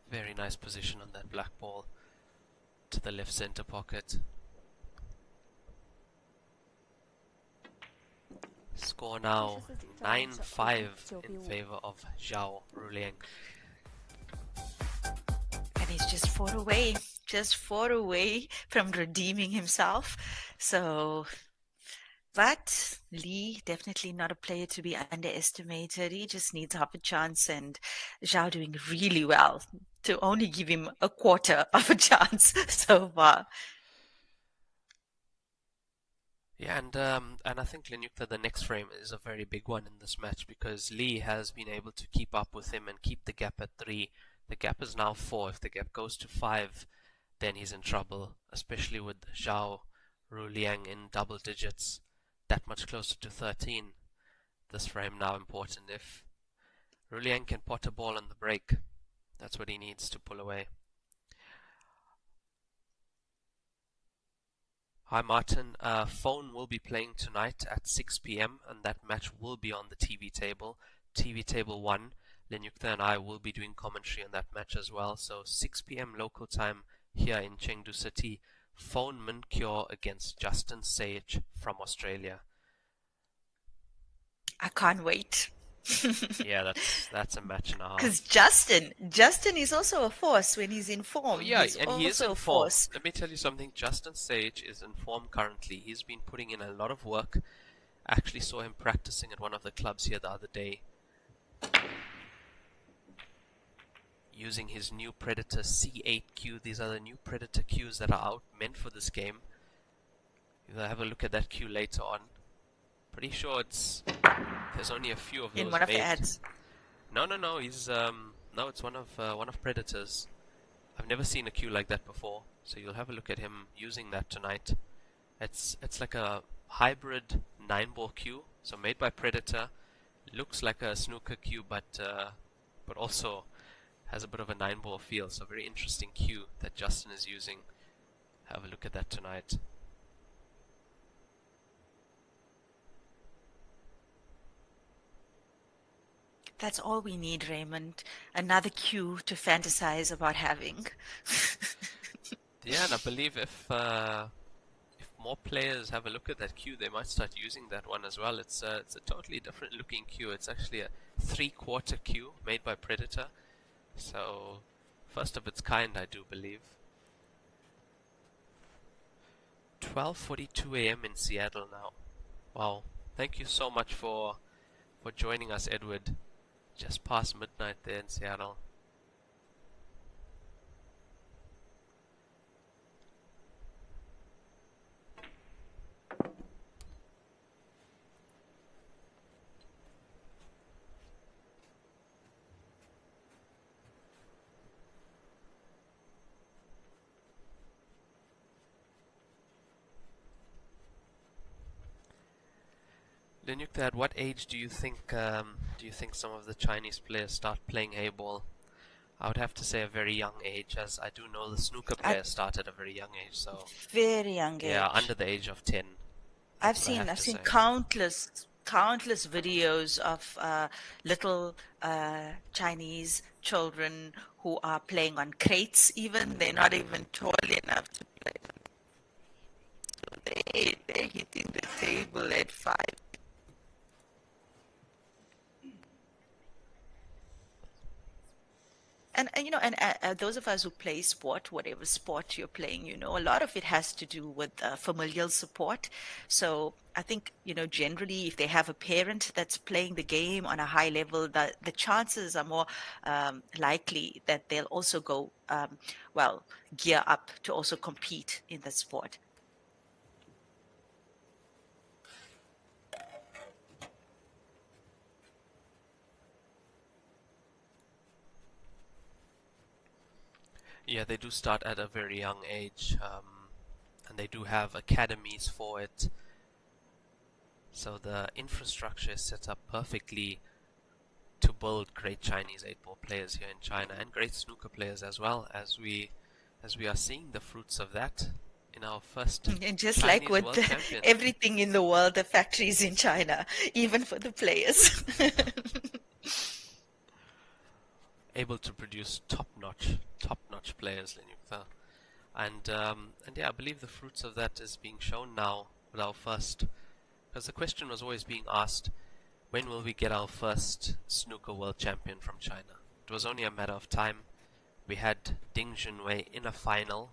Very nice position on that black ball to the left center pocket. Score now 9-5 in favor of Zhao Ruliang. And he's just four away from redeeming himself. So, but Lee, definitely not a player to be underestimated. He just needs half a chance, and Zhao doing really well to only give him a quarter of a chance so far. Yeah, and I think Lenyukta, the next frame is a very big one in this match because Lee has been able to keep up with him and keep the gap at 3. The gap is now 4. If the gap goes to 5, then he's in trouble, especially with Zhao Ruliang in double digits, that much closer to 13. This frame now important. If Ruliang can pot a ball on the break, that's what he needs to pull away. Hi Martin, Phone will be playing tonight at 6 p.m. and that match will be on the TV table. TV table 1. Lenyukta and I will be doing commentary on that match as well. So 6 p.m. local time here in Chengdu City. Phone Min Kyo against Justin Sage from Australia. I can't wait. Yeah, that's a match and a half. Because Justin is also a force when he's in form. Yeah, he's and also he is in a form. force. Let me tell you something. Justin Sage is in form currently. He's been putting in a lot of work. Actually saw him practicing at one of the clubs here the other day, using his new Predator C8 cue. These are the new Predator cues that are out meant for this game. You'll have a look at that cue later on. Pretty sure there's only a few of those In one of made. the ads. No. He's no, it's one of Predator's. I've never seen a cue like that before, so you'll have a look at him using that tonight. It's like a hybrid 9-ball cue, so made by Predator. Looks like a snooker cue, but also has a bit of a 9-ball feel. So very interesting cue that Justin is using. Have a look at that tonight. That's all we need, Raymond. Another cue to fantasize about having. Yeah, and I believe if more players have a look at that cue, they might start using that one as well. It's a totally different looking cue. It's actually a 3/4 cue made by Predator. So first of its kind, I do believe. 12:42 a.m. in Seattle now. Wow. Thank you so much for joining us, Edward. Just past midnight there in Seattle. Lenyukta, at what age do you think some of the Chinese players start playing Heyball? I would have to say a very young age, as I do know the snooker players start at a very young age. So Very young age. yeah, under the age of 10. I've seen countless videos of little Chinese children who are playing on crates. Even they're not even tall enough to play. So they're hitting the table at 5. and those of us who play sport, whatever sport you're playing, a lot of it has to do with familial support. So I think, generally, if they have a parent that's playing the game on a high level, the chances are more likely that they'll also go, gear up to also compete in the sport. Yeah, they do start at a very young age, and they do have academies for it. So the infrastructure is set up perfectly to build great Chinese 8-ball players here in China, and great snooker players as well, as we are seeing the fruits of that in our first And just Chinese like with world champion. everything in the world, the factories in China, even for the players. Able to produce top-notch players, Lin Yukta. And yeah, I believe the fruits of that is being shown now with our first, because the question was always being asked, when will we get our first snooker world champion from China? It was only a matter of time. We had Ding Junhui in a final,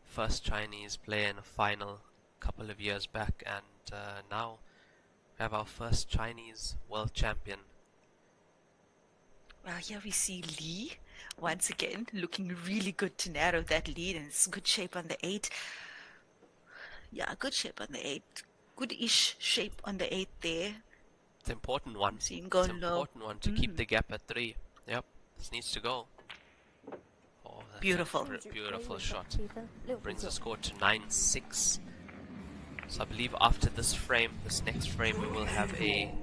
first Chinese player in a final a couple of years back, and now we have our first Chinese world champion. Well, here we see Lee once again looking really good to narrow that lead, and it's good shape on the 8. Yeah, good shape on the 8. Good-ish shape on the 8 there. It's an important one. See him go It's an low. important one to keep the gap at 3. Yep, this needs to go. Oh, that's Beautiful. a beautiful shot. 比分6比 Brings the 9。 score to 9-6. So I believe after this frame, this next frame, we will have a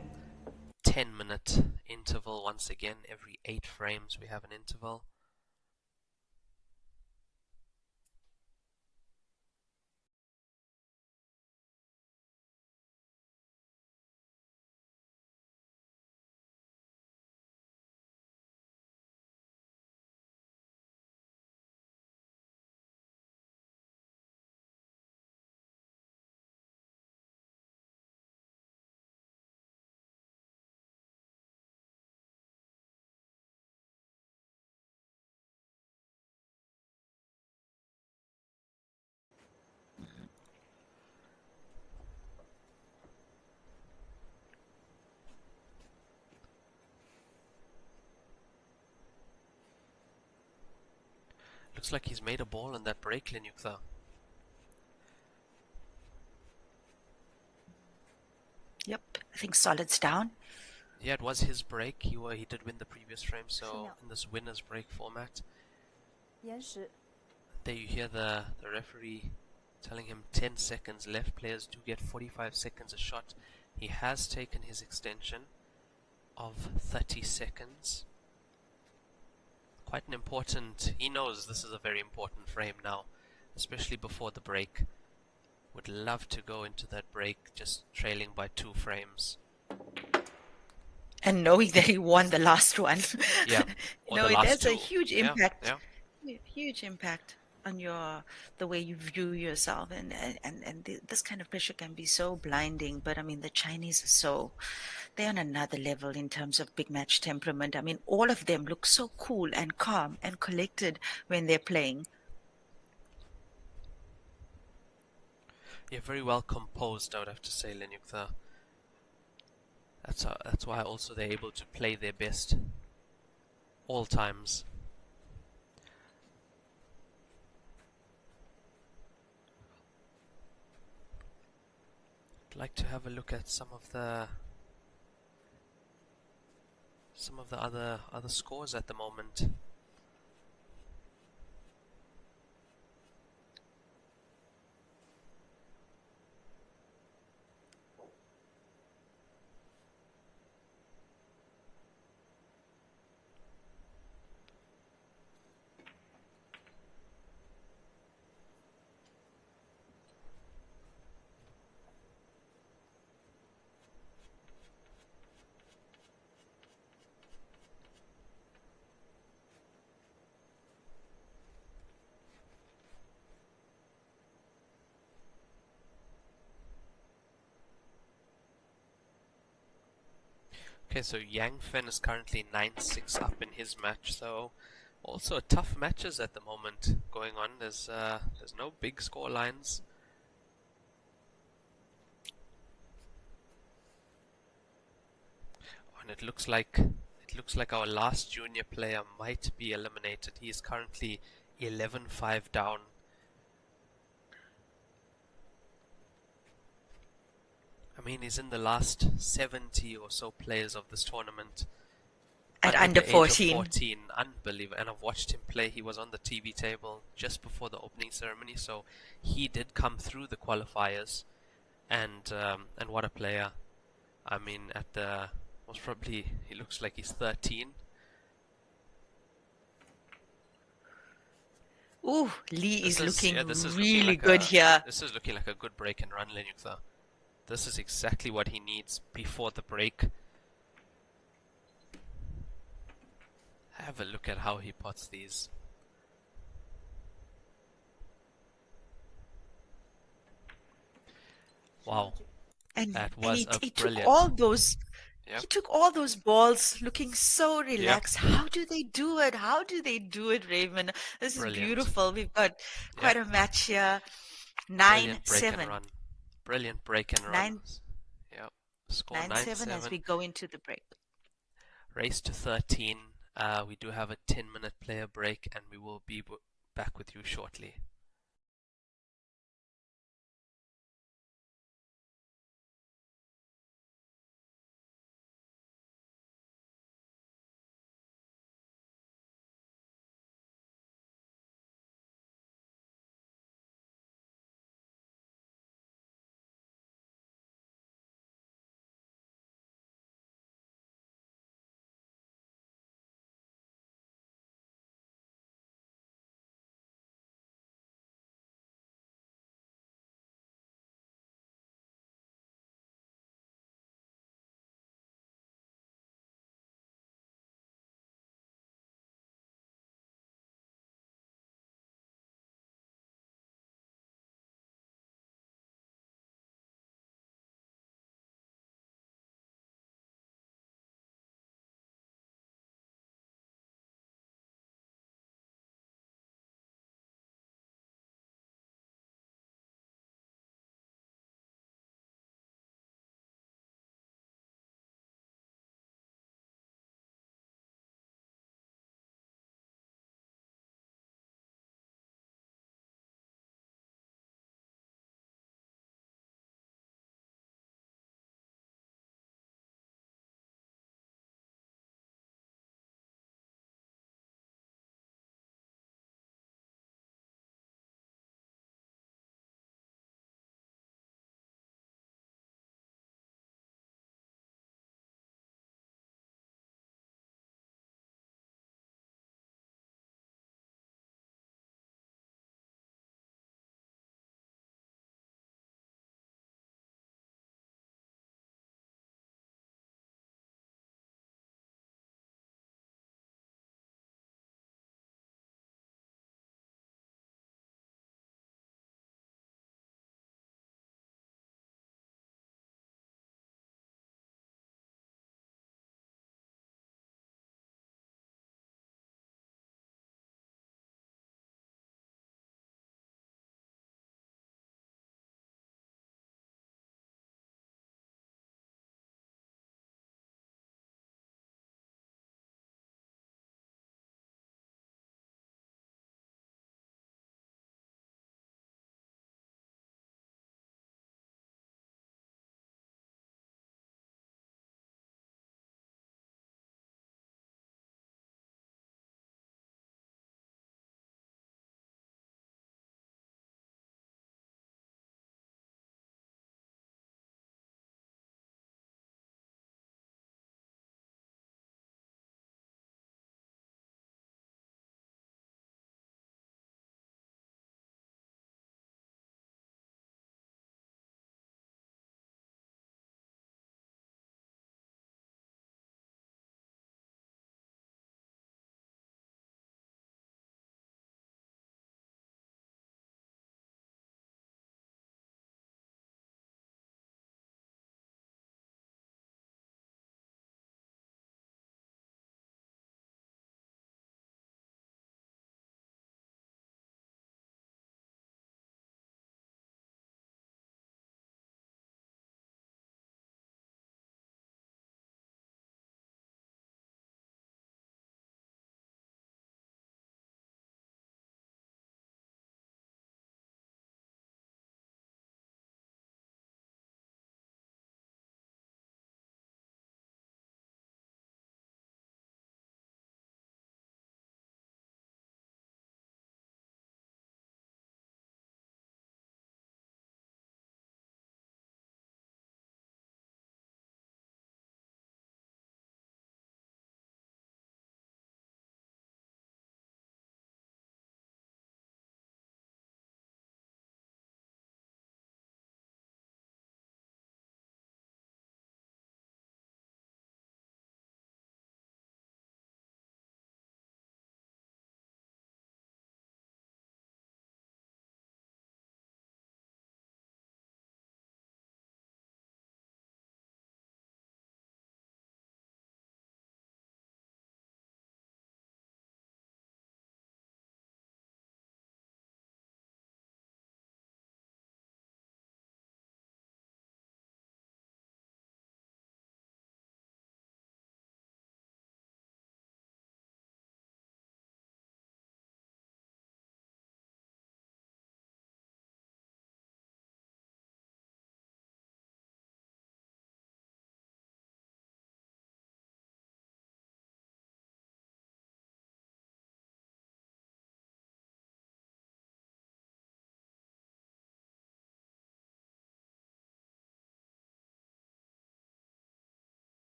10-minute interval once again. Every 8 frames we have an interval. Looks like he's made a ball on that break, Lin Yukta. Yep, I think solid's down. Yeah, it was his break. He did win the previous frame, so in this winner's break format, 延时 there you hear the referee telling him 10 seconds left. Players do get 45 seconds a shot. He has taken his extension of 30 seconds. Quite an important, he knows this is a very important frame now, especially before the break. Would love to go into that break just trailing by 2 frames. And knowing that he won the last one. Yeah, or the it last has 2. a huge impact. Yeah. Huge impact on the way you view yourself, and this kind of pressure can be so blinding. But I mean, the Chinese are they're on another level in terms of big match temperament. I mean, all of them look so cool and calm and collected when they're playing. Yeah, very well composed, I would have to say, Lin Yukta. That's why also they're able to play their best all times. I'd like to have a look at some of the other scores at the moment. Okay, so Yang Fen is currently 9-6 up in his match, so Also, tough matches at the moment going on. There's no big score lines. And it looks like our last junior player might be eliminated. He is currently 11-5 down. I mean, he's in the last 70 or so players of this tournament. At under the age of 14. 14, unbelievable. And I've watched him play. He was on the TV table just before the opening ceremony, so he did come through the qualifiers. And what a player! I mean, he looks like he's 13. Ooh, Lee is looking this is really looking like good here. This is looking like a good break and run, Lenyukta. This is exactly what he needs before the break. Have a look at how he pots these. Wow. And That was he took brilliant. all those. Yep. He took all those balls looking so relaxed. Yep. How do they do it? How do they do it, Raymond? This is beautiful. We've got quite a match here. 9-7. Brilliant break and run. Yep. Score 9-7 as we go into the break. Race to 13. We do have a 10-minute player break, and we will be back with you shortly.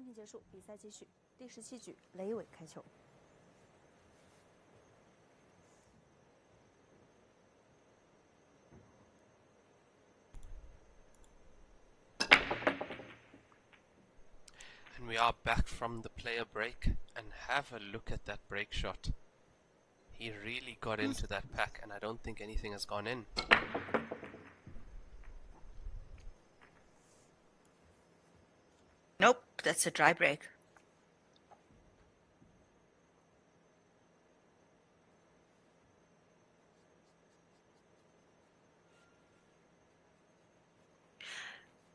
暂停结束，比赛继续。第17局，雷伟开球。And we are back from the player break, and have a look at that break shot. He really got into that pack, and I don't think anything has gone in. Nope, that's a dry break.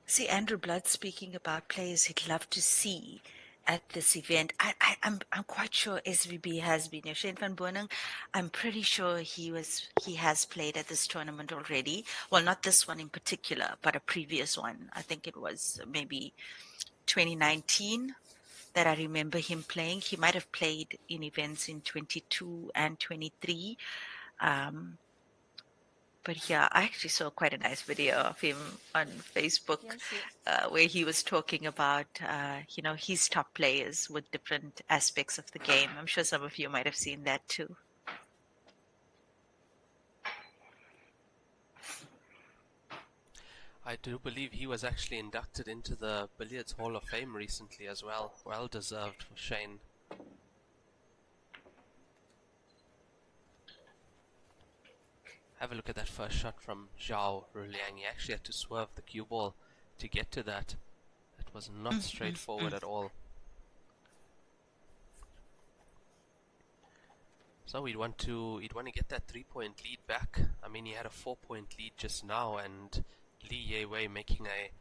See, Andrew Blood speaking about players he'd love to see at this event. I'm quite sure SVB has been here. Shane van Booneng, I'm pretty sure he has played at this tournament already. Well, not this one in particular, but a previous one. I think it was maybe 2019 that I remember him playing. He might have played in events in 22 and 23. But yeah, I actually saw quite a nice video of him on Facebook where he was talking about, his top players with different aspects of the game. I'm sure some of you might have seen that too. I do believe he was actually inducted into the Billiards Hall of Fame recently as well. Well deserved for Shane. Have a look at that first shot from Zhao Ruliang. He actually had to swerve the cue ball to get to that. It was not straightforward at all. So he'd want to get that 3-point lead back. I mean, he had a 4-point lead just now, and Li Yewei making a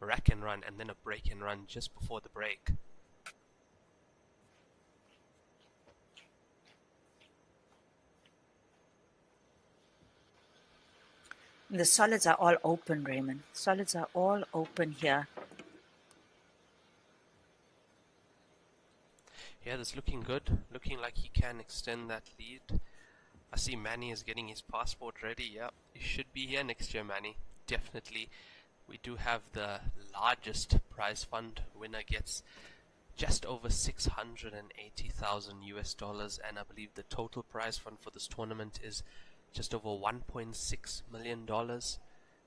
rack and run and then a break and run just before the break. The solids are all open, Raymond. Solids are all open here. Yeah, that's looking good. Looking like he can extend that lead. I see Manny is getting his passport ready. Yeah, he should be here next year, Manny. Definitely. We do have the largest prize fund. Winner gets just over 680,000 US dollars, and I believe the total prize fund for this tournament is just over $1.6 million.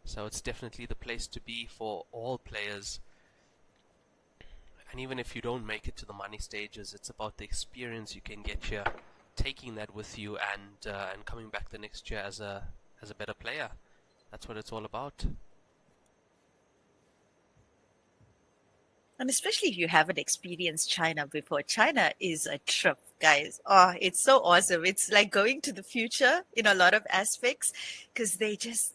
So it's definitely the place to be for all players. And even if you don't make it to the money stages, it's about the experience you can get here, taking that with you, and coming back the next year as a better player. That's what it's all about. And especially if you haven't experienced China before. China is a trip, guys. Oh, it's so awesome. It's like going to the future in a lot of aspects, because they just,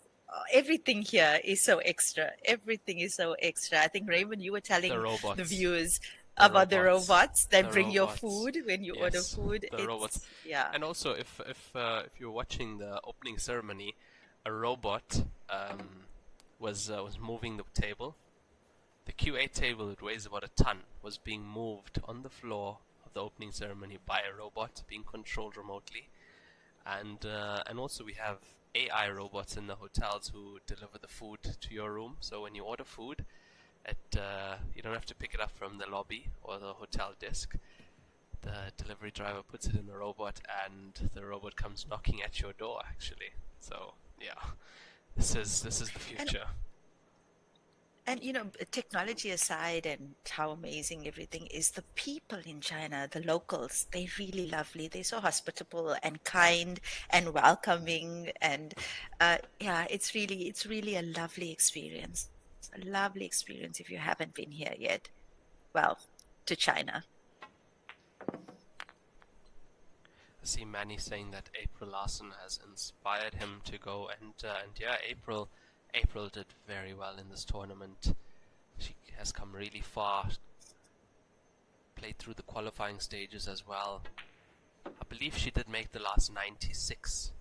everything here is so extra. Everything is so extra. I think, Raymond, you were telling the viewers about the robots that bring your food when you order food. The robots. Yeah. And also, if you're watching the opening ceremony, a robot was moving the table. The Q8 table, that weighs about a ton, was being moved on the floor of the opening ceremony by a robot being controlled remotely. And also we have AI robots in the hotels who deliver the food to your room. So when you order food, you don't have to pick it up from the lobby or the hotel desk. The delivery driver puts it in the robot, and the robot comes knocking at your door, actually. So yeah, this is the future. And, technology aside and how amazing everything is, the people in China, the locals, they're really lovely. They're so hospitable and kind and welcoming. And it's really a lovely experience. A lovely experience if you haven't been here yet. Well, to China. I see Manny saying that April Larson has inspired him to go, and yeah, April did very well in this tournament. She has come really far, played through the qualifying stages as well. I believe she did make the last 96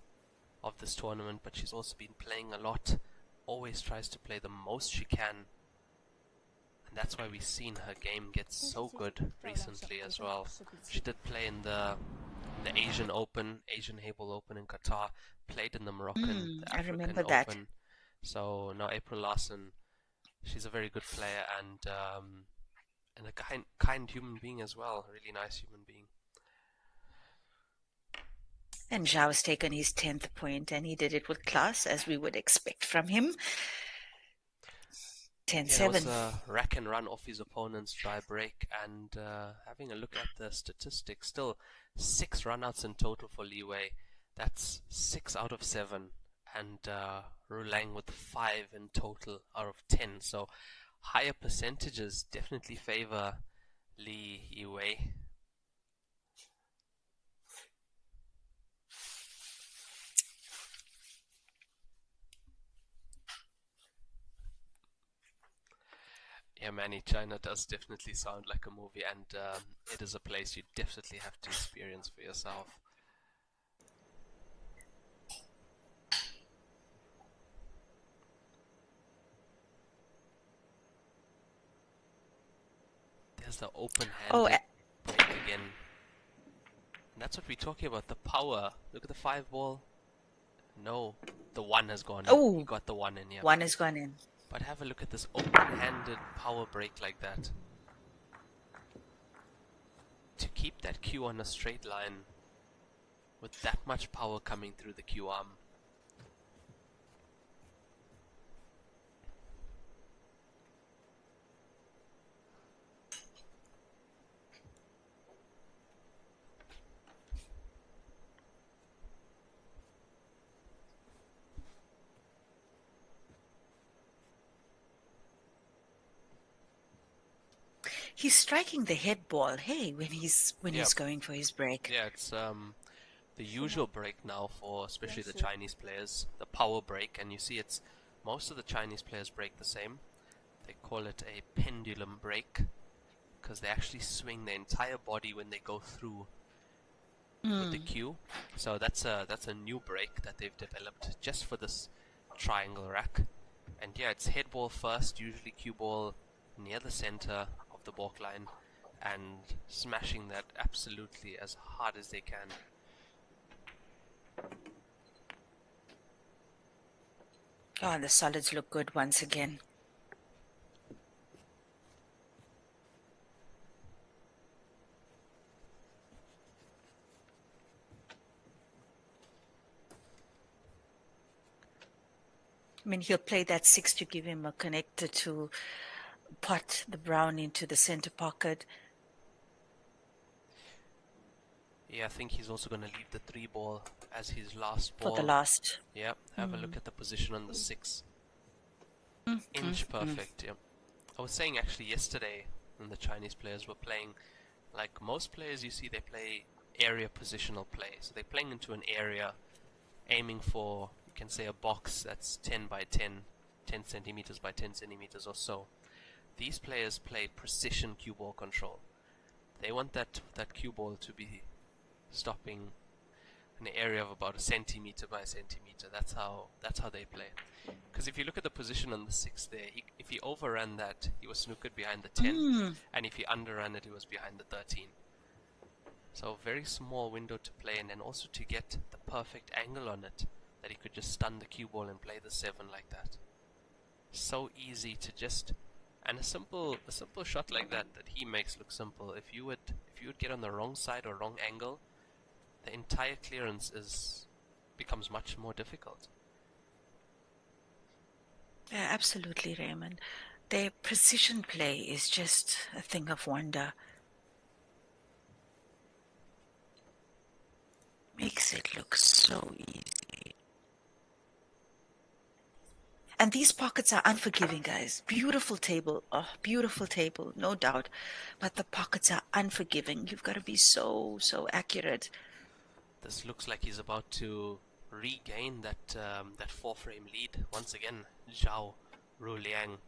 of this tournament, but she's also been playing a lot, always tries to play the most she can. And that's why we've seen her game get so good recently as well. She did play in the Asian Open, Asian Heyball Open in Qatar, played in the Moroccan, the African Open. So now April Larson, she's a very good player, and And a kind human being as well. A really nice human being. And Zhao's taken his 10th point, and he did it with class, as we would expect from him. 10-7. Yeah, it was a rack and run off his opponent's dry break, and having a look at the statistics, still 6 runouts in total for Li Wei. That's 6 out of 7, and Rulang with 5 in total out of 10. So higher percentages definitely favor Li Wei. Yeah, Manny, China does definitely sound like a movie, and it is a place you definitely have to experience for yourself. There's the open-handed break again. And that's what we're talking about, the power. Look at the 5 ball. No, the 1 has gone in. Oh, he got the 1 in here. 1 has gone in. But have a look at this open-handed power break like that. To keep that cue on a straight line with that much power coming through the cue arm. He's striking the head ball, hey, when he's going for his break. Yeah, it's the usual break now for especially the Chinese players, the power break, and you see it's most of the Chinese players break the same. They call it a pendulum break because they actually swing their entire body when they go through with the cue. So that's a new break that they've developed just for this triangle rack. And yeah, it's head ball first, usually cue ball near the center of the balk line, and smashing that absolutely as hard as they can. Oh, the solids look good once again. I mean, he'll play that 6 to give him a connector to pot the brown into the center pocket. Yeah, I think he's also going to leave the 3 ball as his last ball. For the last. Yeah, have a look at the position on the 6. Inch perfect, yeah. I was saying actually yesterday when the Chinese players were playing, like most players you see, they play area positional play. So they're playing into an area, aiming for, you can say, a box that's 10 by 10, 10 centimeters by 10 centimeters or so. These players play precision cue ball control. They want that cue ball to be stopping an area of about a centimeter by a centimeter. That's how they play. Because if you look at the position on the 6 there, if he overran that, he was snookered behind the 10, and if he underran it, he was behind the 13. So very small window to play, and then also to get the perfect angle on it, that he could just stun the cue ball and play the 7 like that. So easy to just, and a simple shot like that he makes look simple. If you would get on the wrong side or wrong angle, the entire clearance becomes much more difficult. Yeah, absolutely, Raymond. Their precision play is just a thing of wonder. Makes it look so easy. And these pockets are unforgiving, guys. Beautiful table, no doubt. But the pockets are unforgiving. You've got to be so accurate. This looks like he's about to regain that 4-frame lead once again. Zhao Ruliang,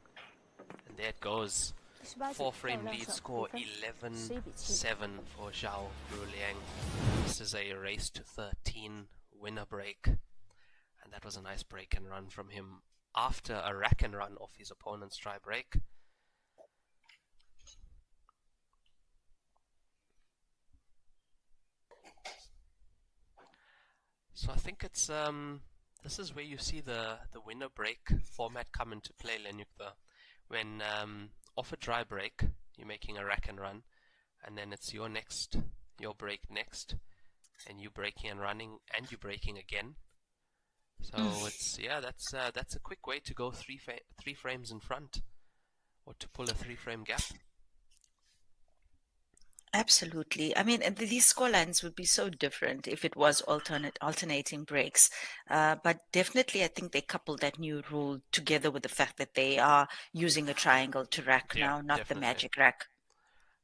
and there it goes. 4-frame lead score 11-7 for Zhao Ruliang. This is a race to 13 winner break, and that was a nice break and run from him after a rack and run off his opponent's try break. So I think it's this is where you see the winner break format come into play, Lenyukta. When off a dry break, You're making a rack and run, and then it's your break next, and you breaking and running, and you breaking again. So it's that's a quick way to go three frames in front, or to pull a 3-frame gap. Absolutely. I mean, and these score lines would be so different if it was alternating breaks. But definitely, I think they coupled that new rule together with the fact that they are using a triangle to rack Yeah, now, not definitely. the magic rack.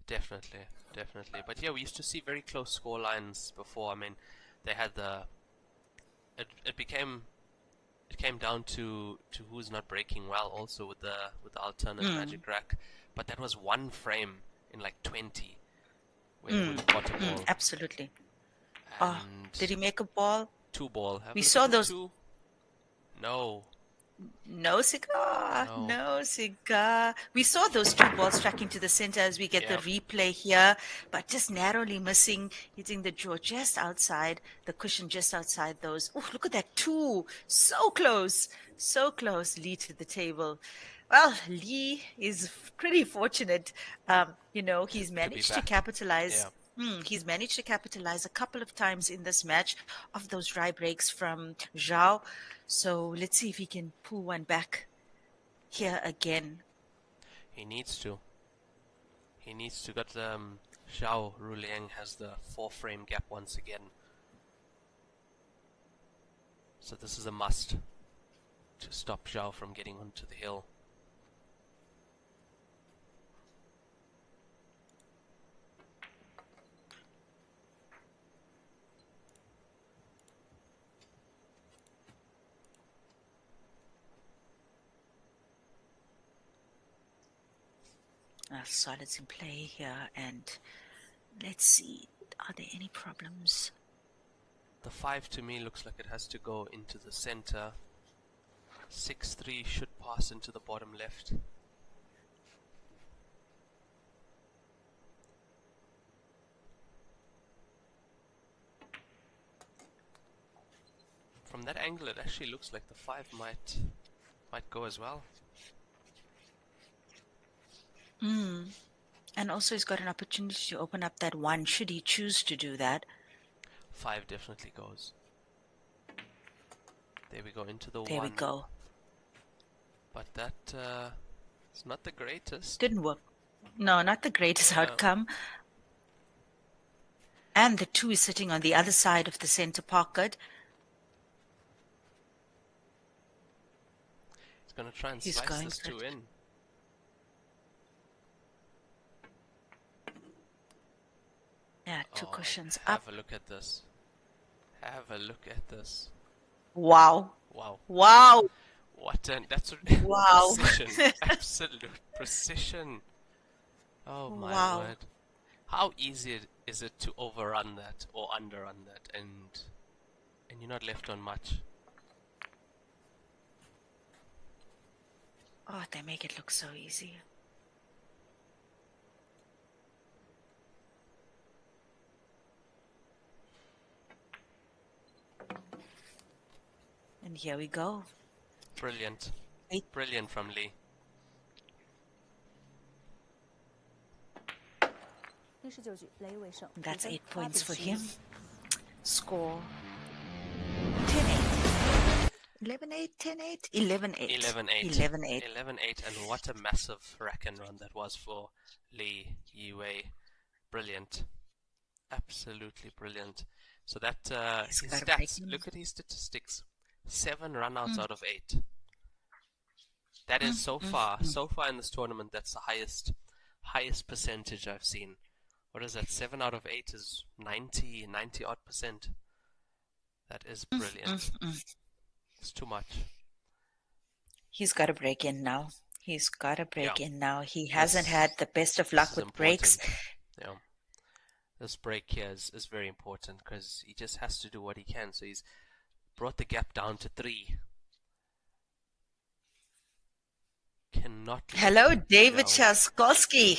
Definitely. But yeah, we used to see very close score lines before. I mean, they had it came down to who's not breaking well also with the alternate magic rack. But that was 1 frame in like 20 when he would pot a ball. Absolutely. And did he make a ball? 2 ball. We saw those. 2. No. No cigar. No. No cigar. We saw those 2 balls tracking to the center as we get the replay here, but just narrowly missing, hitting the draw just outside, the cushion just outside those. Oh, look at that 2. So close. So close, Lee to the table. Well, Lee is pretty fortunate. He's managed to capitalize. Yeah. He's managed to capitalize a couple of times in this match of those dry breaks from Zhao. So let's see if he can pull one back here again. He needs to. Got Zhao Ruliang has the 4-frame gap once again. So this is a must to stop Zhao from getting onto the hill. Solids in play here, and let's see, are there any problems? The 5 to me looks like it has to go into the center. 6-3 should pass into the bottom left. From that angle, it actually looks like the 5 might go as well. And also he's got an opportunity to open up that 1 should he choose to do that. 5 definitely goes. There we go, into the 1. There we go. But that it's not the greatest. Didn't work. No, not the greatest outcome. And the 2 is sitting on the other side of the center pocket. He's going to try and slice this 2 in. Yeah, 2 cushions have up. Have a look at this. Have a look at this. Wow. Wow. Wow. That's wow. Precision. Absolute precision. Oh my word. How easy is it to overrun that or underrun that and you're not left on much? Oh, they make it look so easy. And here we go. Brilliant. Brilliant from Lee. That's 8 points for him. Score 10-8. 11-8, 10-8, 11-8. 11-8. 11-8. 11-8, and what a massive rack and run that was for Lee Yiwei. Brilliant. Absolutely brilliant. So that his stats, look at his statistics. 7 runouts out of 8. That is so far in this tournament, that's the highest percentage I've seen. What is that? 7 out of 8 is 90 odd percent. That is brilliant. It's too much. He's got to break in now. He's got to break in now. He hasn't had the best of luck with breaks. Yeah. This break here is very important because he just has to do what he can. So he's brought the gap down to 3. Cannot. Hello, David Chaskolsky.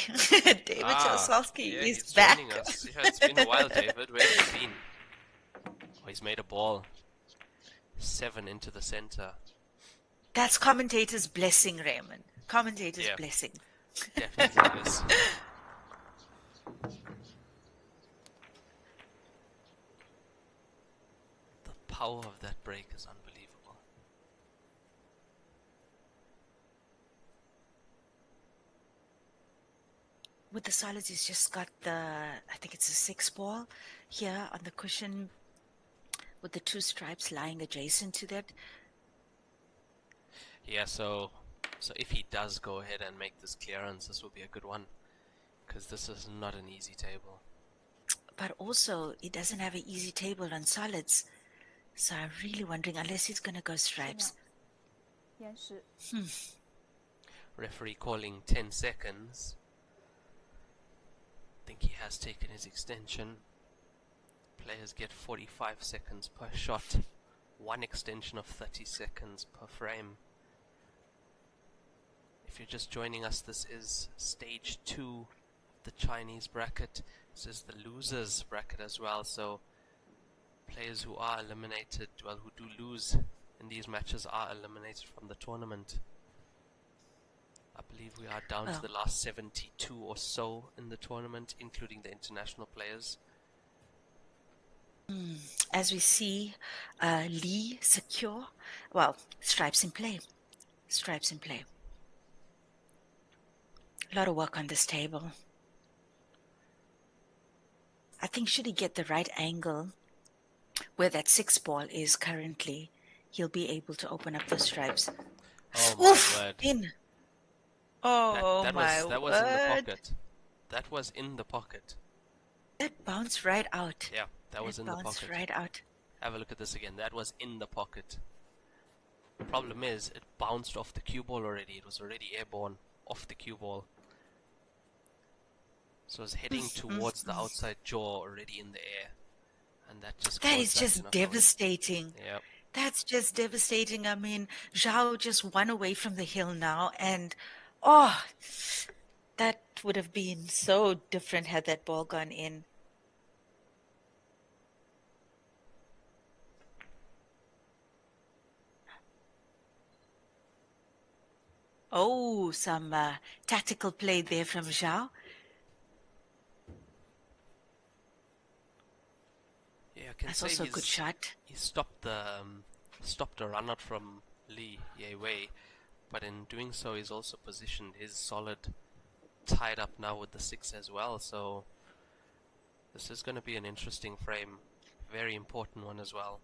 David Chaskolsky is back. Us. Yeah, it's been a while, David. Where have you been? Oh, he's made a ball. 7 into the center. That's commentator's blessing, Raymond. Commentator's blessing. Definitely is. The power of that break is unbelievable. With the solids, he's just got I think it's a 6 ball here on the cushion with the 2 stripes lying adjacent to that. Yeah, so if he does go ahead and make this clearance, this will be a good one, because this is not an easy table. But also, he doesn't have an easy table on solids. So I'm really wondering, unless he's going to go stripes. 延时 Referee calling 10 seconds. I think he has taken his extension. Players get 45 seconds per shot. One extension of 30 seconds per frame. If you're just joining us, this is stage 2 of the Chinese bracket. This is the losers bracket as well, so players who are eliminated, well, who do lose in these matches are eliminated from the tournament. I believe we are down to the last 72 or so in the tournament, including the international players. As we see, Lee secure. Well, stripes in play. Stripes in play. A lot of work on this table. I think should he get the right angle where that 6 ball is currently, he'll be able to open up those stripes. Oh my word. In. Oh that my was word. in the pocket. That was in the pocket. That bounced right out. Yeah, that was in the bounced pocket. right out. Have a look at this again. That was in the pocket. The problem is, it bounced off the cue ball already. It was already airborne off the cue ball. So it's heading towards the outside jaw already in the air. And that just That is just devastating. Yep. That's just devastating. I mean, Zhao just won away from the hill now, and oh, that would have been so different had that ball gone in. Oh, some tactical play there from Zhao. Yeah, I can That's say also a good shot. He stopped a run out from Li Yewei, but in doing so, he's also positioned his solid tied up now with the 6 as well. So this is going to be an interesting frame, very important one as well.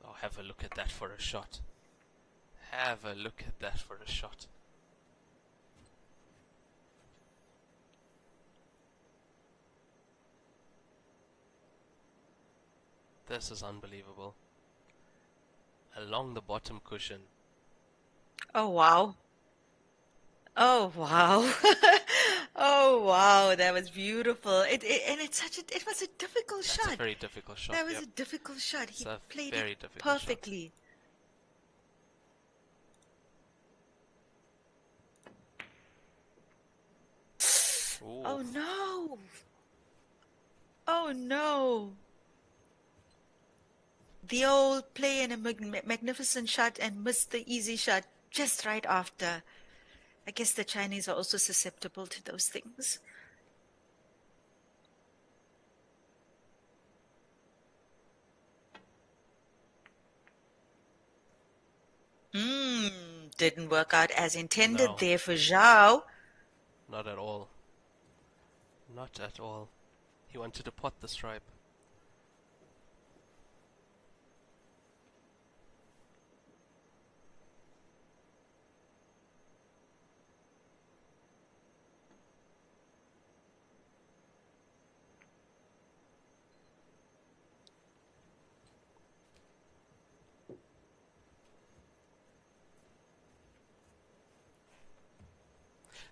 Oh, have a look at that for a shot. Have a look at that for a shot. This is unbelievable. Along the bottom cushion. Oh, wow. Oh, wow. Oh, wow. That was beautiful. And it was a difficult shot. That's a very difficult shot. That was a difficult shot. He played it difficult perfectly. Oh, no. Oh, no. The old play in a magnificent shot and missed the easy shot just right after. I guess the Chinese are also susceptible to those things. Didn't work out as intended there for Zhao. Not at all. Not at all. He wanted to pot the stripe.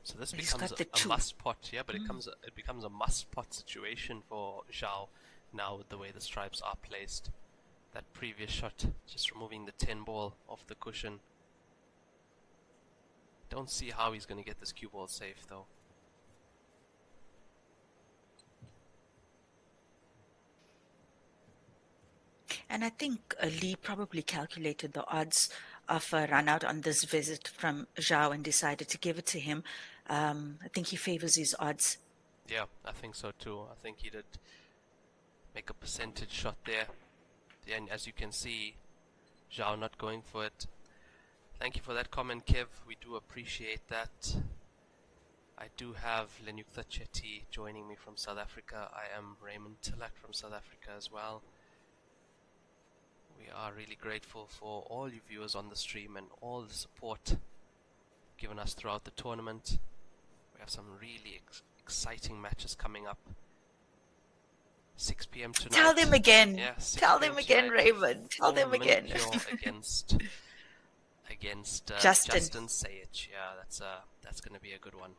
So this becomes a must pot, yeah, but it becomes a must pot situation for Zhao now with the way the stripes are placed. That previous shot, just removing the 10 ball off the cushion. Don't see how he's going to get this cue ball safe though. And I think Lee probably calculated the odds of a run out on this visit from Zhao and decided to give it to him. I think he favors his odds. Yeah, I think so too. I think he did make a percentage shot there. And as you can see, Zhao not going for it. Thank you for that comment, Kev. We do appreciate that. I do have Lenukta Chetty joining me from South Africa. I am Raymond Tillak from South Africa as well. We are really grateful for all you viewers on the stream and all the support given us throughout the tournament. We have some really exciting matches coming up. 6 p.m. tonight. Tell them again. Yeah, Tell them again, Raymond. Tell them again. against Justin Sayich. Yeah, that's going to be a good one.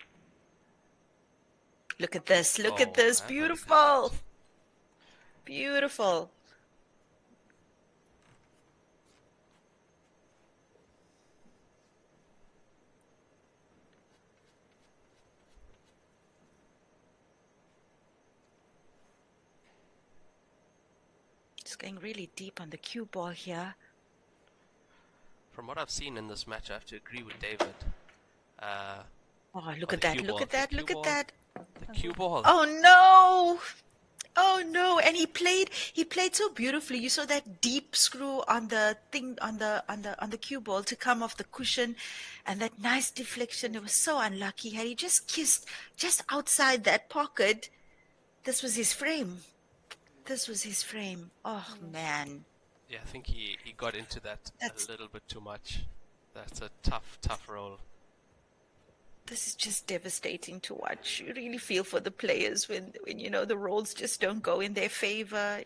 Look at this. Look at this. Beautiful. Beautiful. It's going really deep on the cue ball here. From what I've seen in this match, I have to agree with David. Look at that. Look at that. Look at that. The cue ball. Oh no. Oh no. And he played so beautifully. You saw that deep screw on the thing on the cue ball to come off the cushion, and that nice deflection. It was so unlucky. Had he just kissed just outside that pocket, this was his frame. This was his frame. Oh man. Yeah, I think he got into that a little bit too much. That's a tough roll. This is just devastating to watch. You really feel for the players when you know the rolls just don't go in their favor.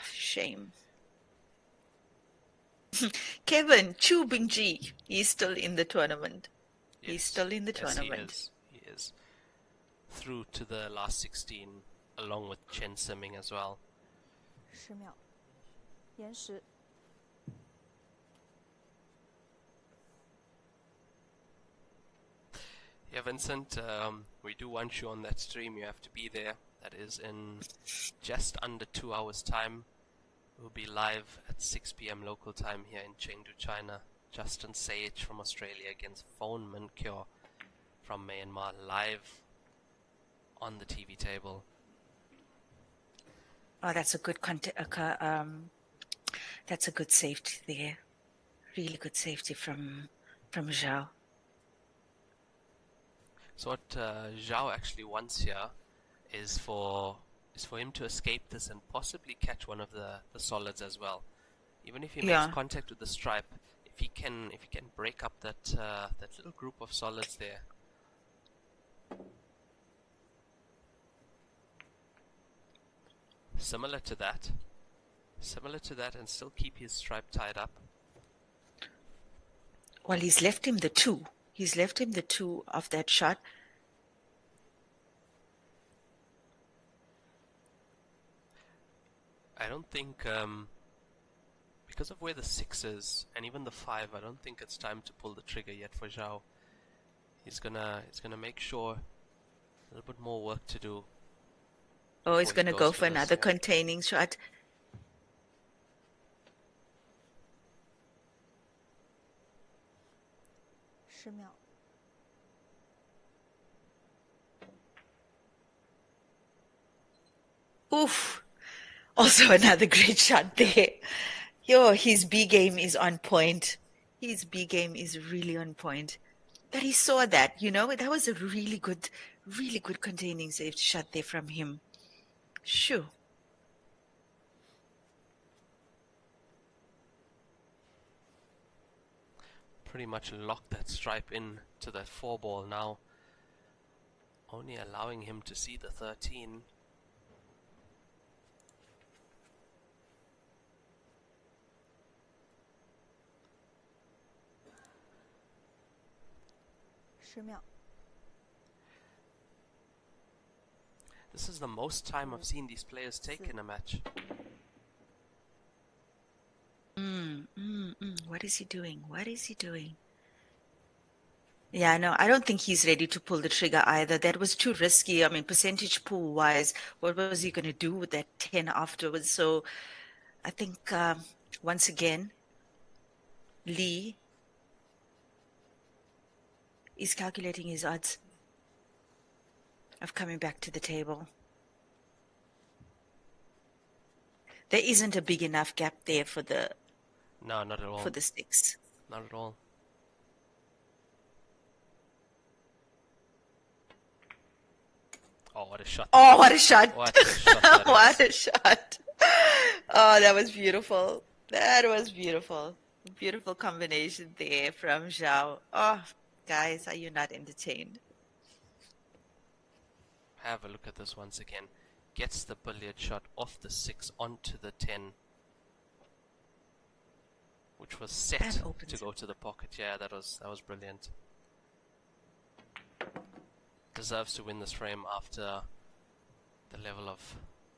Shame. Kevin Chu Bingji, he's still in the tournament. Yes. He's still in the tournament. He is. Through to the last 16, along with Chen Siming as well. 10秒，延时。Yeah, Vincent, we do want you on that stream. You have to be there. That is in just under 2 hours' time. We'll be live at 6 p.m. local time here in Chengdu, China. Justin Sage from Australia against Phone Min Kyo from Myanmar, live on the TV table. Oh, that's a good that's a good safety there. Really good safety from Zhao. So what Zhao actually wants here is for him to escape this and possibly catch one of the solids as well. Even if he makes contact with the stripe, if he can break up that little group of solids there. Similar to that, and still keep his stripe tied up. Well, he's left him the two. He's left him the two of that shot. I don't think, because of where the 6 is, and even the 5, I don't think it's time to pull the trigger yet for Zhao. He's gonna make sure a little bit more work to do. Oh, he's gonna go for another containing shot. 10秒。 Oof. Also another great shot there. His B game is on point. His B game is really on point. But he saw that, that was a really good containing safe shot there from him. Shoo. Pretty much locked that stripe in to that 4 ball now. Only allowing him to see the 13. This is the most time I've seen these players take in a match. What is he doing? What is he doing? Yeah, no, I don't think he's ready to pull the trigger either. That was too risky. I mean, percentage pool wise, what was he going to do with that 10 afterwards? So I think once again, Lee is calculating his odds of coming back to the table. There isn't a big enough gap there for the No, not at all. for the sticks. Not at all. Oh, what a shot. Oh, what a shot. What a shot that What is. a shot. Oh, that was beautiful. That was beautiful. Beautiful combination there from Zhao. Oh, guys, are you not entertained? Have a look at this once again. Gets the billiard shot off the 6 onto the 10. Which was set And opens to it. go to the pocket. Yeah, that was brilliant. Deserves to win this frame after the level of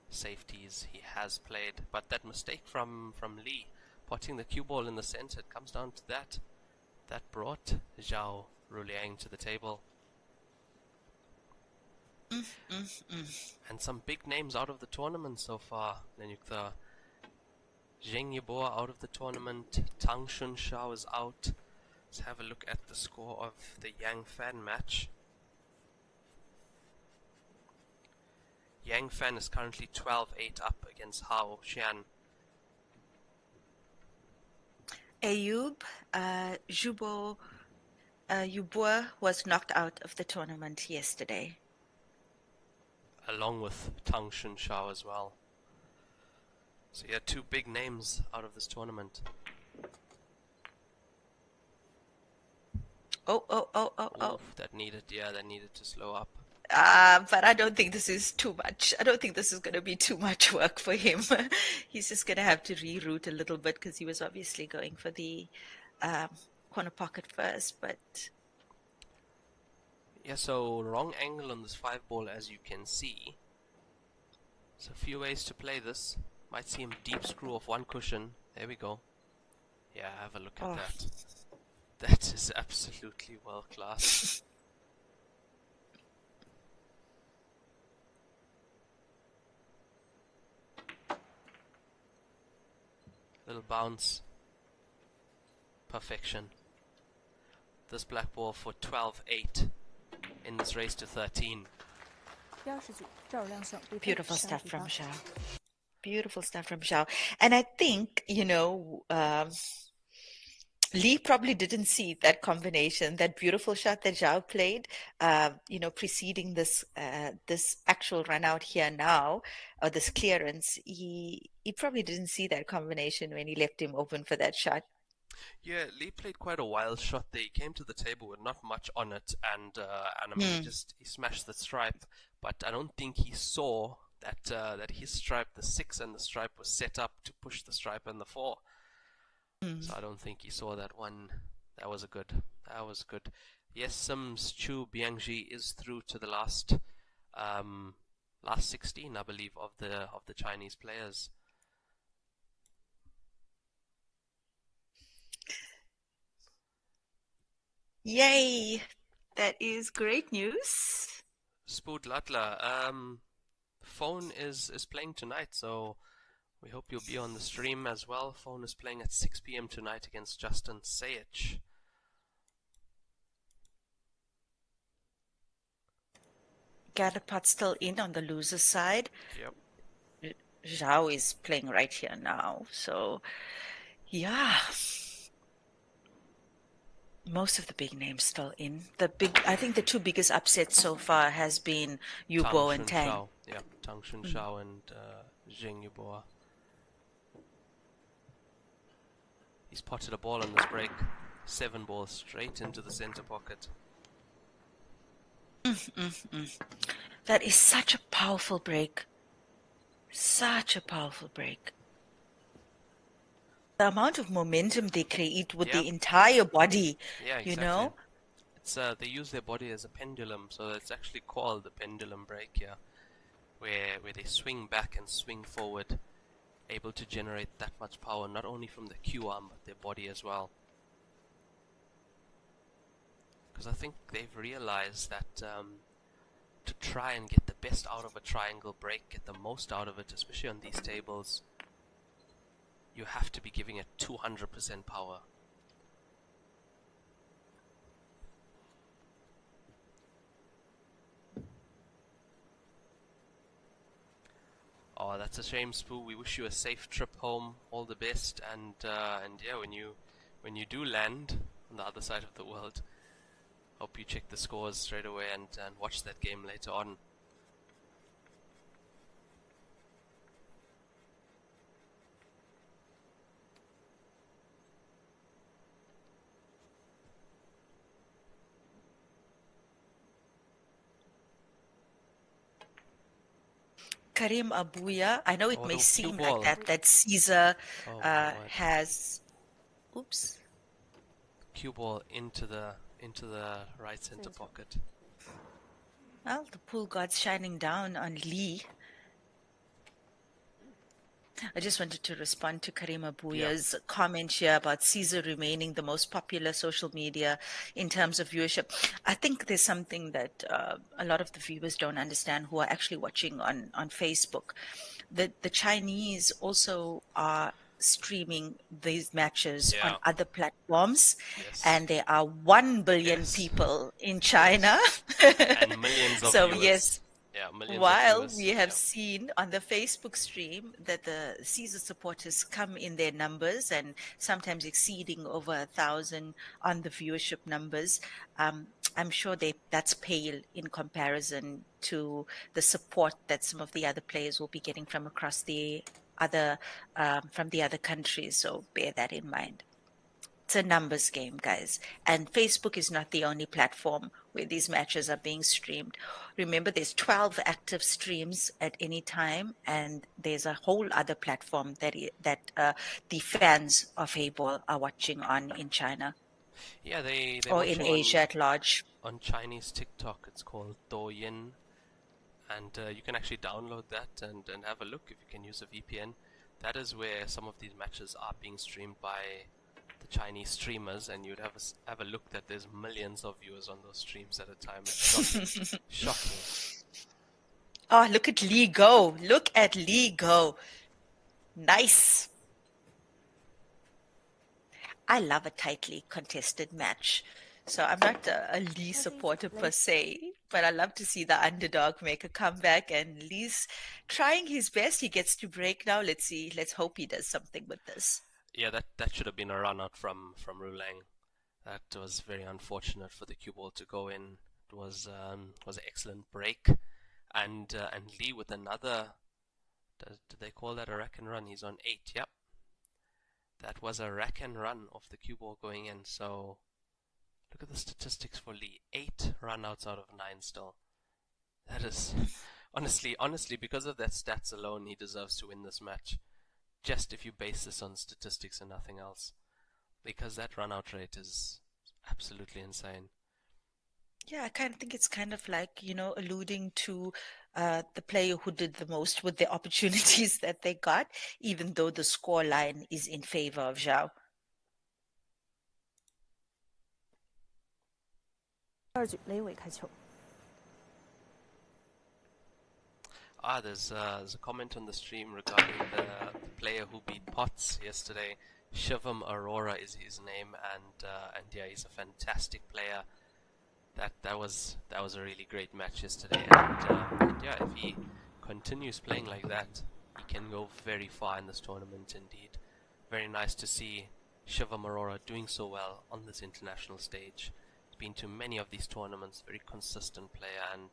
safeties he has played. But that mistake from Lee, potting the cue ball in the center, it comes down to that. That brought Zhao Ruliang to the table. And some big names out of the tournament so far. Nenyukta Zheng Yeboah out of the tournament. Tang Shunshao is out. Let's have a look at the score of the Yang Fan match. Yang Fan is currently 12-8 up against Hao Xian. Ayub Yeboah was knocked out of the tournament yesterday. Along with Tang Shunshao as well. So yeah, two big names out of this tournament. Oh. Oof, that needed to slow up. But I don't think this is too much. I don't think this is going to be too much work for him. He's just going to have to reroute a little bit because he was obviously going for the corner pocket first. But Yeah, so wrong angle on this 5-ball as you can see. So a few ways to play this. Might see him deep screw off one cushion. There we go. Yeah, have a look at that. That is absolutely world class. Little bounce. Perfection. This black ball for 12-8 in this race to 13. 第20组赵亮胜比分 beautiful 12 stuff 比 from 8 Zhao. Beautiful stuff from Zhao. And I think, Lee probably didn't see that combination, that beautiful shot that Zhao played, preceding this actual run out here now, or this clearance. He probably didn't see that combination when he left him open for that shot. Yeah, Lee played quite a wild shot there. He came to the table with not much on it, and I mean, he smashed the stripe. But I don't think he saw that his stripe, the 6 and the stripe, was set up to push the stripe and the 4. So I don't think he saw that one. That was good. Yes, Sims Chu Biangji is through to the last 16, I believe, of the Chinese players. Yay! That is great news. Spood Latla, Phone is playing tonight, so we hope you'll be on the stream as well. Phone is playing at 6 p.m. tonight against Justin Sayich. Gallipot still in on the loser side. Yep. Zhao is playing right here now. So, yeah. Most of the big names still in. I think the two biggest upsets so far has been Yeboah and Tang. Yeah, Tang Shunshao and Zheng Yeboah. He's potted a ball on this break. 7 balls straight into the center pocket. That is such a powerful break. Such a powerful break. The amount of momentum they create with the entire body, Yeah, exactly. you know? It's they use their body as a pendulum, so it's actually called the pendulum break here, where they swing back and swing forward, able to generate that much power, not only from the cue arm, but their body as well. Because I think they've realized that to try and get the best out of a triangle break, get the most out of it, especially on these tables, you have to be giving it 200% power. Oh, that's a shame, Spoo. We wish you a safe trip home. All the best, and yeah, when you do land on the other side of the world, hope you check the scores straight away and watch that game later on. Karim Abuya, I know it Oh, may the seem cue like ball. that Caesar Oh my word. has, oops, Cue ball into the right center pocket. well, the pool god's shining down on Lee. I just wanted to respond to Karim Abuya's comment here about Caesar remaining the most popular social media in terms of viewership. I think there's something that a lot of the viewers don't understand who are actually watching on Facebook. The Chinese also are streaming these matches on other platforms, and there are 1 billion people in China. And millions of so viewers. Yes. Yeah, millions While of viewers. we have seen on the Facebook stream that the Caesar supporters come in their numbers and sometimes exceeding over 1,000 on the viewership numbers, I'm sure that's pale in comparison to the support that some of the other players will be getting from across the other from the other countries. So bear that in mind. It's a numbers game, guys. And Facebook is not the only platform where these matches are being streamed. Remember, there's 12 active streams at any time, and there's a whole other platform that the fans of Heyball are watching on in China. Yeah, they or in Asia at large. On Chinese TikTok, it's called Douyin, and you can actually download that and have a look if you can use a VPN. That is where some of these matches are being streamed by the Chinese streamers, and you'd have a look that there's millions of viewers on those streams at a time. It's shocking. Shocking. Oh, look at Lee go. Look at Lee go. Nice. I love a tightly contested match. So I'm not a Lee supporter per se, but I love to see the underdog make a comeback, and Lee's trying his best. He gets to break now. Let's see. Let's hope he does something with this. Yeah, that should have been a run out from Rulang. That was very unfortunate for the cue ball to go in. It was an excellent break, and Lee with another. Did they call that a rack and run? He's on 8. Yep, that was a rack and run of the cue ball going in. So look at the statistics for Lee: 8 run outs out of 9 still. That is honestly because of that stats alone, he deserves to win this match. Just if you base this on statistics and nothing else, because that run out rate is absolutely insane. Yeah, I kind of think it's kind of like, alluding to the player who did the most with the opportunities that they got, even though the score line is in favor of Zhao. There's a comment on the stream regarding the player who beat Potts yesterday. Shivam Arora is his name, and yeah, he's a fantastic player. That was a really great match yesterday, and yeah, if he continues playing like that, he can go very far in this tournament indeed. Very nice to see Shivam Arora doing so well on this international stage. He's been to many of these tournaments, very consistent player, and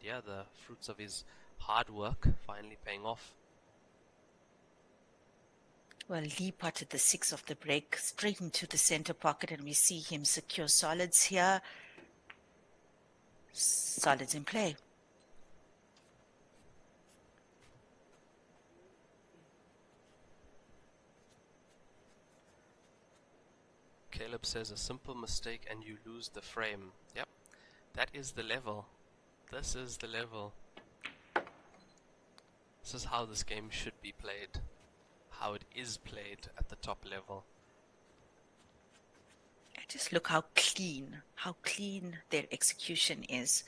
yeah, the fruits of his hard work finally paying off. Well, Lee potted the 6 of the break straight into the center pocket, and we see him secure solids here. Solids in play. Caleb says a simple mistake and you lose the frame. Yep, that is the level. This is the level. This is how this game should be played. How it is played at the top level. Just look how clean their execution is.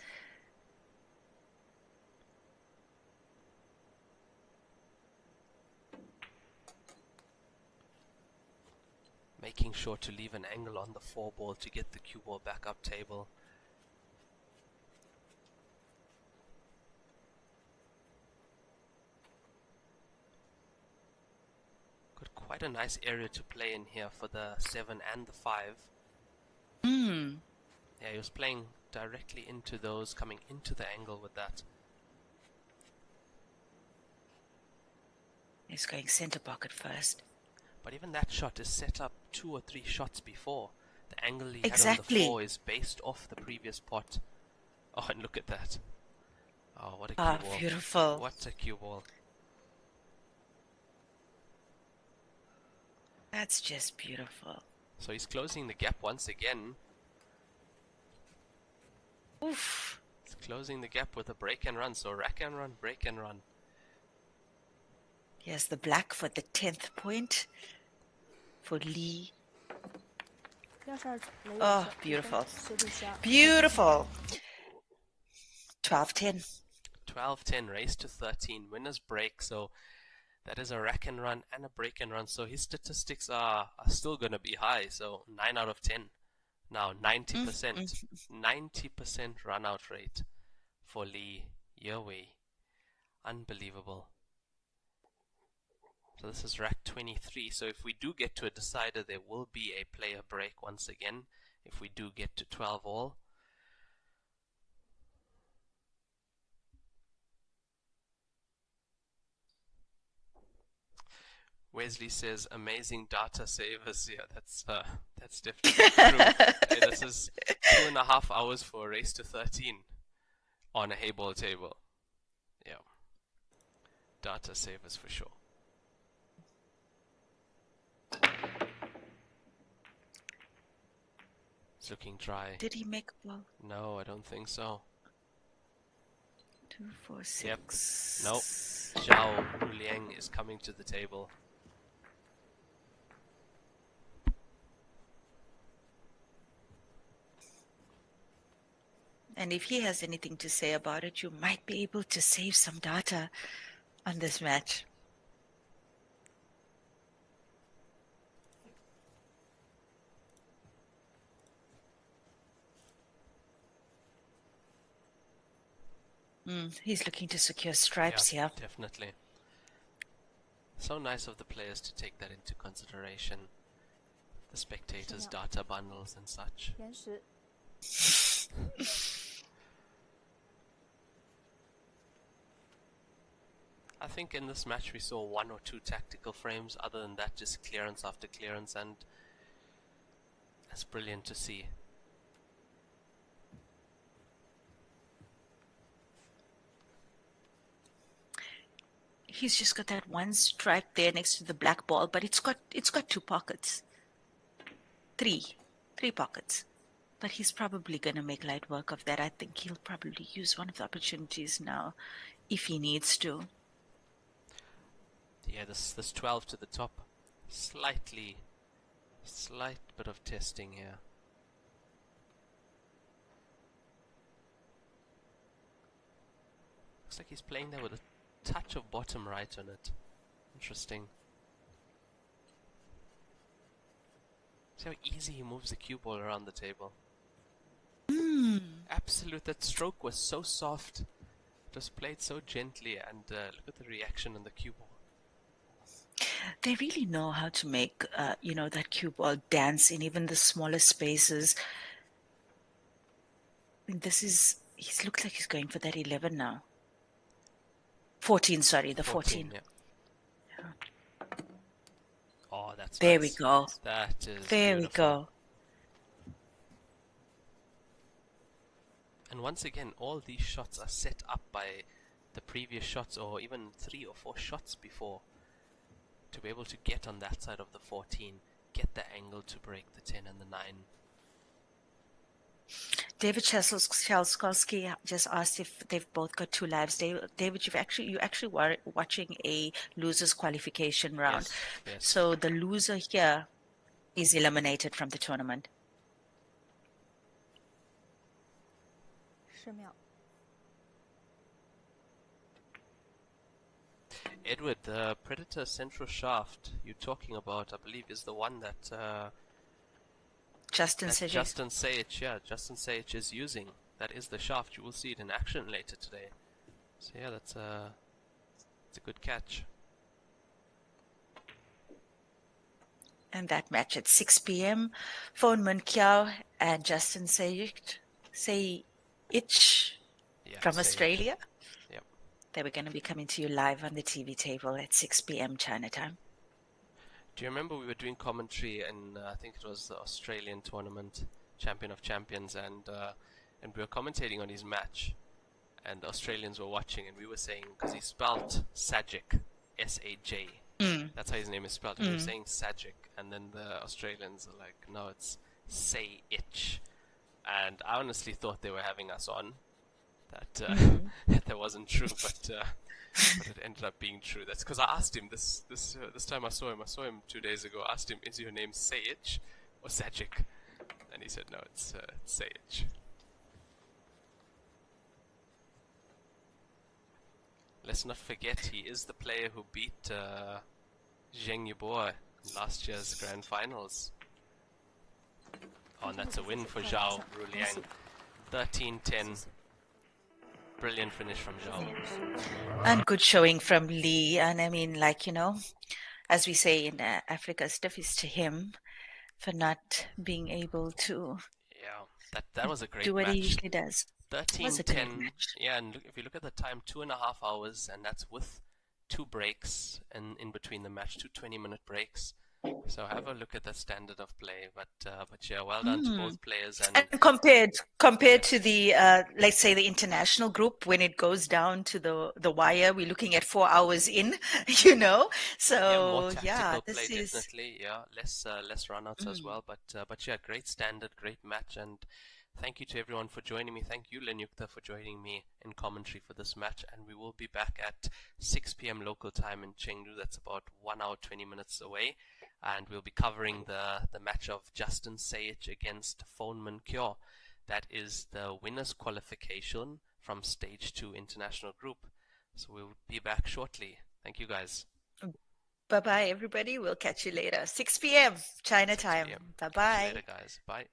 making sure to leave an angle on the 4 ball to get the cue ball back up table. Got quite a nice area to play in here for the 7 and the 5. Yeah, he was playing directly into those, coming into the angle with that. He's going center pocket first. But even that shot is set up 2 or 3 shots before. The angle he Exactly. had on the 4 is based off the previous pot. Oh, and look at that. Oh, what a cue ball. Beautiful. What a cue ball. That's just beautiful. So he's closing the gap once again. Oof. He's closing the gap with a break and run. So rack and run, break and run. Here's the black for the 10th point for Lee. Oh, beautiful. Beautiful. 12-10. 12-10, race to 13. Winners break. So that is a rack and run and a break and run. So his statistics are still going to be high. So 9 out of 10. Now 90%. 90% run out rate for Lee Yewei. Unbelievable. So this is rack 23. So if we do get to a decider, there will be a player break once again. If we do get to 12 all. Wesley says, amazing data savers. Yeah, that's definitely true. Hey, this is 2.5 hours for a race to 13 on a Heyball table. Yeah. Data savers for sure. It's looking dry. Did he make a ball? No, I don't think so. 2, 4, 6. Yep. Nope. Zhao Liang is coming to the table. And if he has anything to say about it, you might be able to save some data on this match. He's looking to secure stripes here. Definitely. So nice of the players to take that into consideration. The spectators' data bundles and such. I think in this match we saw 1 or 2 tactical frames. Other than that, just clearance after clearance, and that's brilliant to see. He's just got that one stripe there next to the black ball, but it's got 2 pockets. 3 pockets. But he's probably going to make light work of that. I think he'll probably use one of the opportunities now if he needs to. Yeah, this 12 to the top. Slight bit of testing here. Looks like he's playing there with a touch of bottom right on it. Interesting. See how easy he moves the cue ball around the table. Absolute, that stroke was so soft. It was played so gently, and look at the reaction on the cue ball. They really know how to make, that cue ball dance in even the smallest spaces. I mean, he looks like he's going for that 11 now. 14, sorry, the 14. Yeah. Oh, that's there nice. We go. That is there beautiful. We go. And once again, all these shots are set up by the previous shots, or even 3 or 4 shots before, to be able to get on that side of the 14, get the angle to break the 10 and the 9. David Chelskowski just asked if they've both got 2 lives. David, you actually were watching a losers qualification round. Yes. So the loser here is eliminated from the tournament. 10秒。Edward, the Predator Central Shaft you're talking about, I believe, is the one that Justin that Sajid. Justin Sage is using. That is the shaft. You will see it in action later today. So yeah, it's a good catch. And that match at 6 p.m. Phone Mun Kiao and Justin Sajid from Australia. Yep. They were going to be coming to you live on the TV table at 6 p.m. China time. Do you remember we were doing commentary in I think it was the Australian tournament, Champion of Champions, and we were commentating on his match, and the Australians were watching, and we were saying, because he spelled Sajik, S-A-J. That's how his name is spelled. And we were saying Sajik, and then the Australians are like, no, it's Say Itch. And I honestly thought they were having us on. That wasn't true, but it ended up being true. That's because I asked him this time I saw him 2 days ago. I asked him, is your name Sayich or Sajik? And he said, no, it's Sayich. Let's not forget, he is the player who beat Zheng Yubor in last year's Grand Finals. Oh, and that's a win for Zhao Ruliang. 13-10. Brilliant finish from Zhao. And good showing from Lee. And I mean, like, as we say in Africa, stiff is to him for not being able to that was a great do what match. he usually does. 13-10. Yeah, and if you look at the time, 2.5 hours, and that's with 2 breaks and in between the match, 2 20-minute breaks. So have a look at the standard of play, but yeah, well done to both players. And compared to the let's say the international group, when it goes down to the wire, we're looking at 4 hours in, So more tactical this play, is definitely. Yeah, less runouts as well, but yeah, great standard, great match, and thank you to everyone for joining me. Thank you, Lenyukta, for joining me in commentary for this match. And we will be back at 6 p.m. local time in Chengdu. That's about 1 hour, 20 minutes away. And we'll be covering the match of Justin Sage against Phone Mun Kyo. That is the winner's qualification from Stage 2 International Group. So we'll be back shortly. Thank you, guys. Bye-bye, everybody. We'll catch you later. 6 p.m. China time. Bye-bye. Catch you later, guys. Bye.